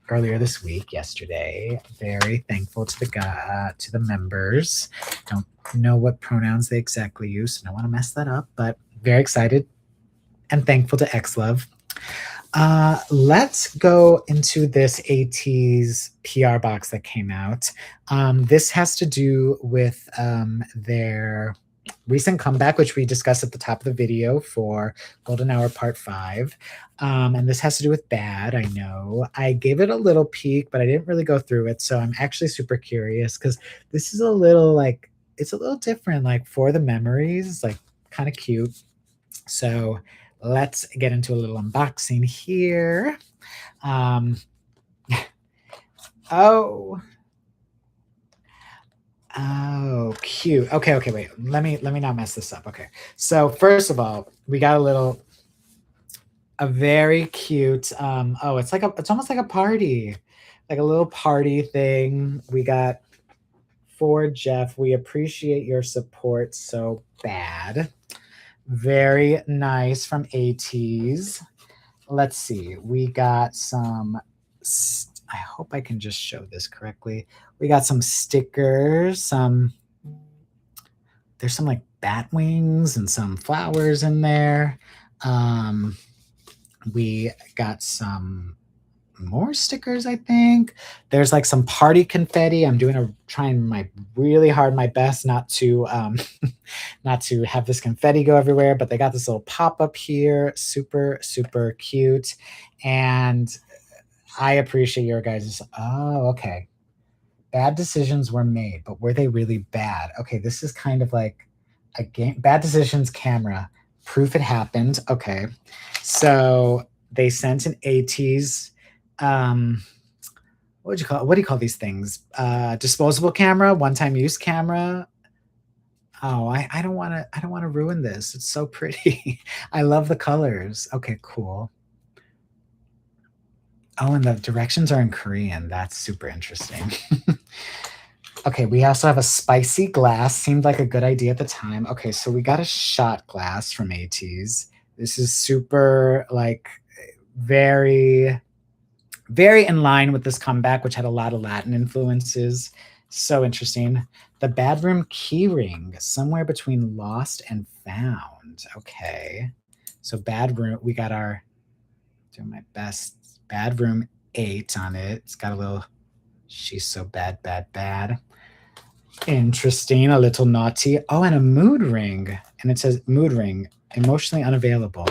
earlier this week, yesterday. Very thankful to the members. Don't know what pronouns they exactly use, so I don't want to mess that up, but very excited and thankful to X-Love. Let's go into this ATEEZ PR box that came out. This has to do with their recent comeback, which we discussed at the top of the video for Golden Hour Part 5. And this has to do with Bad, I know. I gave it a little peek, but I didn't really go through it. So I'm actually super curious because this is a little it's a little different, like For the Memories, like kind of cute. So let's get into a little unboxing here. Oh, cute. Okay, wait. Let me not mess this up. Okay. So first of all, we got a very cute, it's almost like a party, like a little party thing. We got For Jeff, we appreciate your support so bad. Very nice from ATEEZ. Let's see. We got some, I hope I can just show this correctly. We got some stickers, there's some like bat wings and some flowers in there. We got some more stickers, I think. There's like some party confetti. I'm trying my really hard, my best not to not to have this confetti go everywhere, but they got this little pop-up here. Super, super cute. And I appreciate your guys', okay. Bad decisions were made, but were they really bad? Okay, this is kind of like a game. Bad decisions camera. Proof it happened. Okay. So they sent an ATEEZ, what do you call these things? Disposable camera, one-time use camera. Oh, I don't want to ruin this. It's so pretty. I love the colors. Okay, cool. Oh, and the directions are in Korean. That's super interesting. Okay, we also have a spicy glass. Seemed like a good idea at the time. Okay, so we got a shot glass from ATEEZ. This is super, like, very, very in line with this comeback, which had a lot of Latin influences. So interesting. The Bedroom keyring, somewhere between Lost and Found. Okay. So Bedroom, we got our, doing my best, Bedroom 8 on it. It's got a little, she's so bad, bad, bad. Interesting, a little naughty. Oh, and a mood ring. And it says mood ring, emotionally unavailable.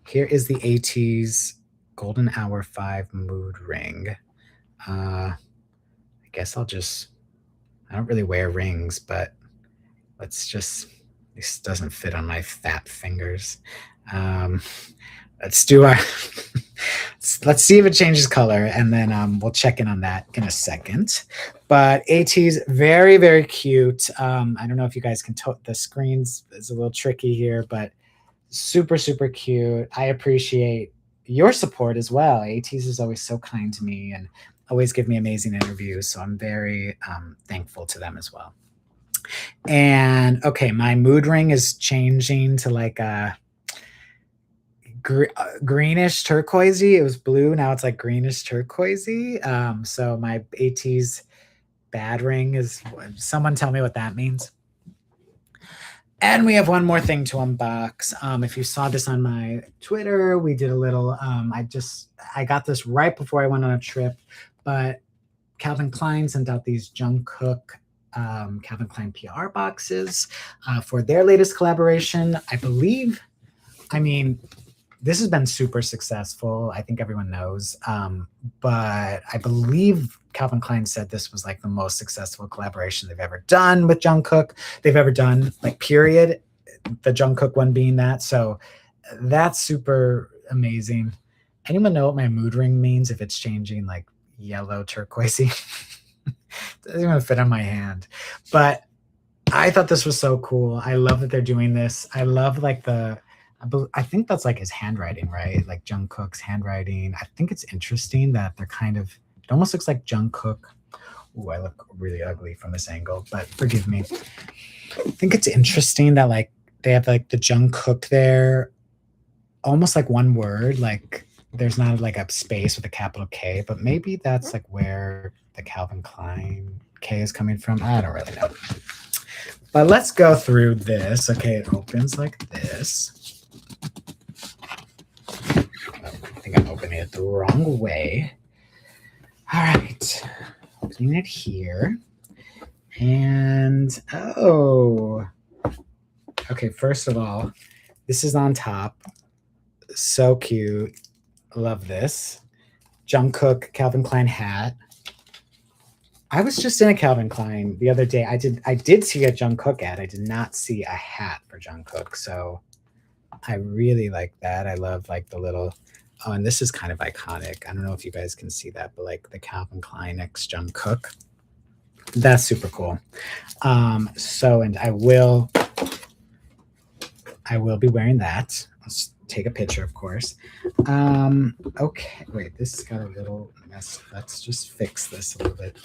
Here is the ATEEZ Golden Hour 5 mood ring. I guess I don't really wear rings, but this doesn't fit on my fat fingers. Let's do our, let's see if it changes color, and then we'll check in on that in a second. But ATEEZ, very, very cute. I don't know if you guys can, the screens is a little tricky here, but super, super cute. I appreciate your support as well. ATEEZ is always so kind to me and always give me amazing interviews. So I'm very thankful to them as well. And okay, my mood ring is changing to like a greenish turquoisey. It was blue. Now it's like greenish turquoisey. So my ATEEZ bad ring is, someone tell me what that means. And we have one more thing to unbox. If you saw this on my Twitter, we did a little, I got this right before I went on a trip, but Calvin Klein sent out these Jung Kook Calvin Klein PR boxes for their latest collaboration. I mean, this has been super successful. I think everyone knows. But I believe Calvin Klein said this was like the most successful collaboration they've ever done with Jung Kook. They've ever done, like, period. The Jung Kook one being that. So that's super amazing. Anyone know what my mood ring means if it's changing like yellow turquoisey? Doesn't even fit on my hand. But I thought this was so cool. I love that they're doing this. I love like I think that's like his handwriting, right? Like Jung Kook's handwriting. I think it's interesting that they're kind of, it almost looks like Jung Kook. Ooh, I look really ugly from this angle, but forgive me. I think it's interesting that like they have like the Jung Kook there, almost like one word, like there's not like a space with a capital K, but maybe that's like where the Calvin Klein K is coming from. I don't really know. But let's go through this. Okay, it opens like this. Oh, I think I'm opening it the wrong way. All right, opening it here. And, oh, okay, first of all, this is on top. So cute. Love this. Jung Kook Calvin Klein hat. I was just in a Calvin Klein the other day. I did see a Jung Kook ad. I did not see a hat for Jung Kook. So I really like that. I love like the little, oh, and this is kind of iconic. I don't know if you guys can see that, but like the Calvin Klein X Jung Kook. That's super cool. And I will be wearing that. Let's take a picture, of course. Okay, wait, this got a little mess. Let's just fix this a little bit.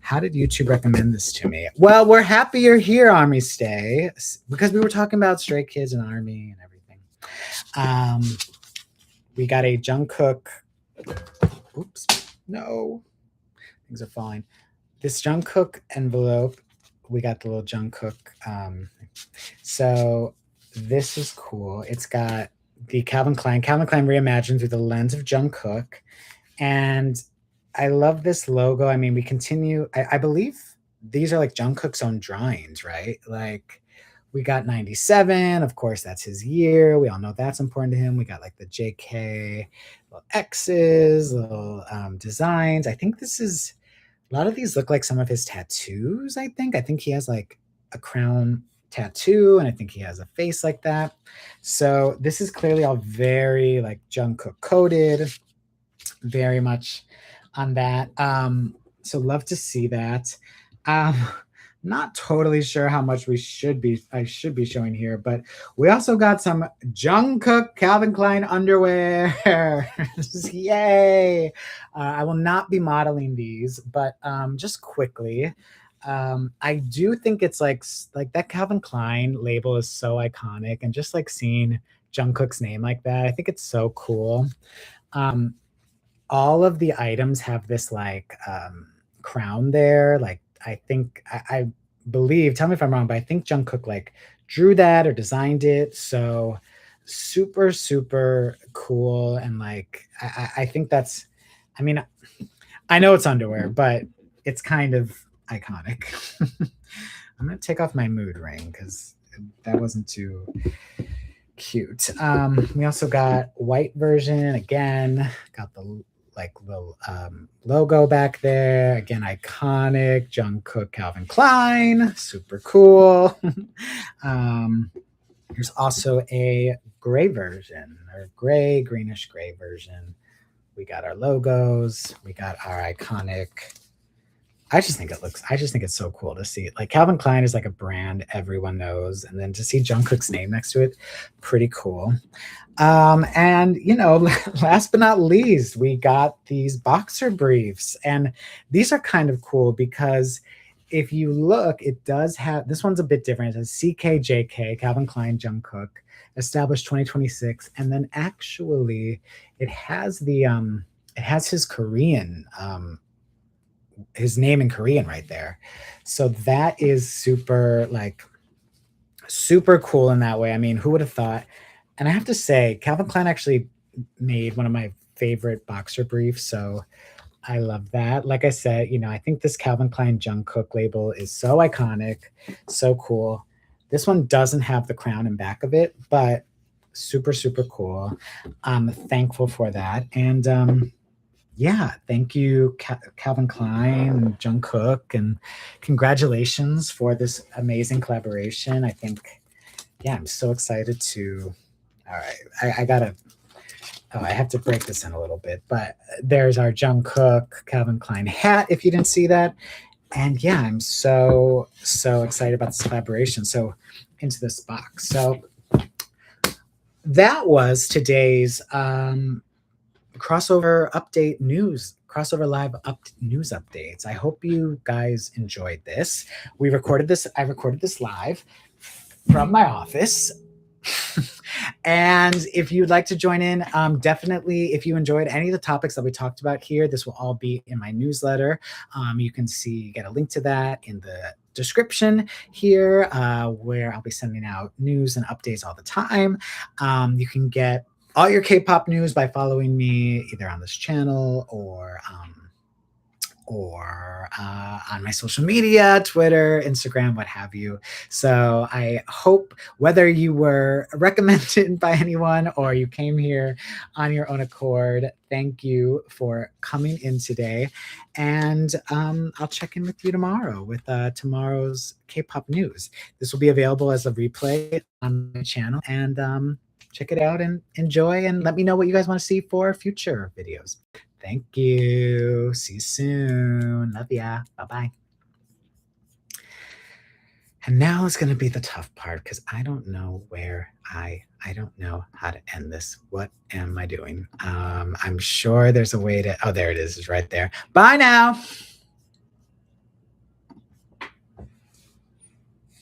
How did YouTube recommend this to me? Well, we're happy you're here, Army Stay, because we were talking about Stray Kids and Army and everything. We got a Jung Kook. Oops, no, things are falling. This Jung Kook envelope, we got the little Jung Kook. So this is cool. It's got the Calvin Klein reimagined through the lens of Jung Kook. And I love this logo. I mean, we continue, I believe these are like Jung Kook's own drawings, right? Like we got 97, of course, that's his year. We all know that's important to him. We got like the JK, little X's, little designs. I think this is, a lot of these look like some of his tattoos, I think he has like a crown tattoo, and I think he has a face like that. So this is clearly all very like Jung Kook coded, very much on that. So love to see that. Not totally sure how much I should be showing here, but we also got some Jung Kook Calvin Klein underwear. Yay! I will not be modeling these, but just quickly, I do think it's like that Calvin Klein label is so iconic, and just like seeing Jung Kook's name like that, I think it's so cool. All of the items have this like crown there. Like I think I believe, tell me if I'm wrong, but I think Jung Kook like drew that or designed it. So super, super cool. And like I think that's, I mean, I know it's underwear, but it's kind of iconic. I'm gonna take off my mood ring because that wasn't too cute. We also got white version again. Got the like little logo back there again, iconic Jung Kook Calvin Klein, super cool. There's also a gray version, or greenish gray version. We got our logos, we got our iconic. I just think it's so cool to see. Like Calvin Klein is like a brand everyone knows, and then to see Jung Kook's name next to it, pretty cool. And you know, last but not least, we got these boxer briefs, and these are kind of cool because if you look, it does have, this one's a bit different. It says CKJK, Calvin Klein Jung Kook, established 2026, and then actually it has the it has his Korean his name in Korean right there. So that is super cool in that way. I mean, who would have thought? And I have to say, Calvin Klein actually made one of my favorite boxer briefs. So I love that. Like I said, you know, I think this Calvin Klein Jung Kook label is so iconic, so cool. This one doesn't have the crown in back of it, but super, super cool. I'm thankful for that. And yeah, thank you, Calvin Klein and Jung Kook, and congratulations for this amazing collaboration. I think, yeah, I'm so excited to. All right, I gotta. Oh, I have to break this in a little bit, but there's our Jung Kook Calvin Klein hat, if you didn't see that. And yeah, I'm so excited about this collaboration. So into this box. So that was today's crossover update news, crossover live news updates. I hope you guys enjoyed this. I recorded this live from my office. And if you'd like to join in, definitely, if you enjoyed any of the topics that we talked about here, this will all be in my newsletter. You can get a link to that in the description here, where I'll be sending out news and updates all the time. You can get all your K-pop news by following me either on this channel or on my social media, Twitter, Instagram, what have you. So I hope, whether you were recommended by anyone or you came here on your own accord, thank you for coming in today. And I'll check in with you tomorrow with tomorrow's K-pop news. This will be available as a replay on my channel. And check it out and enjoy, and let me know what you guys want to see for future videos. Thank you. See you soon. Love ya. Bye-bye. And now is going to be the tough part, because I don't know where I don't know how to end this. What am I doing? I'm sure there's a way to, oh, there it is. It's right there. Bye now.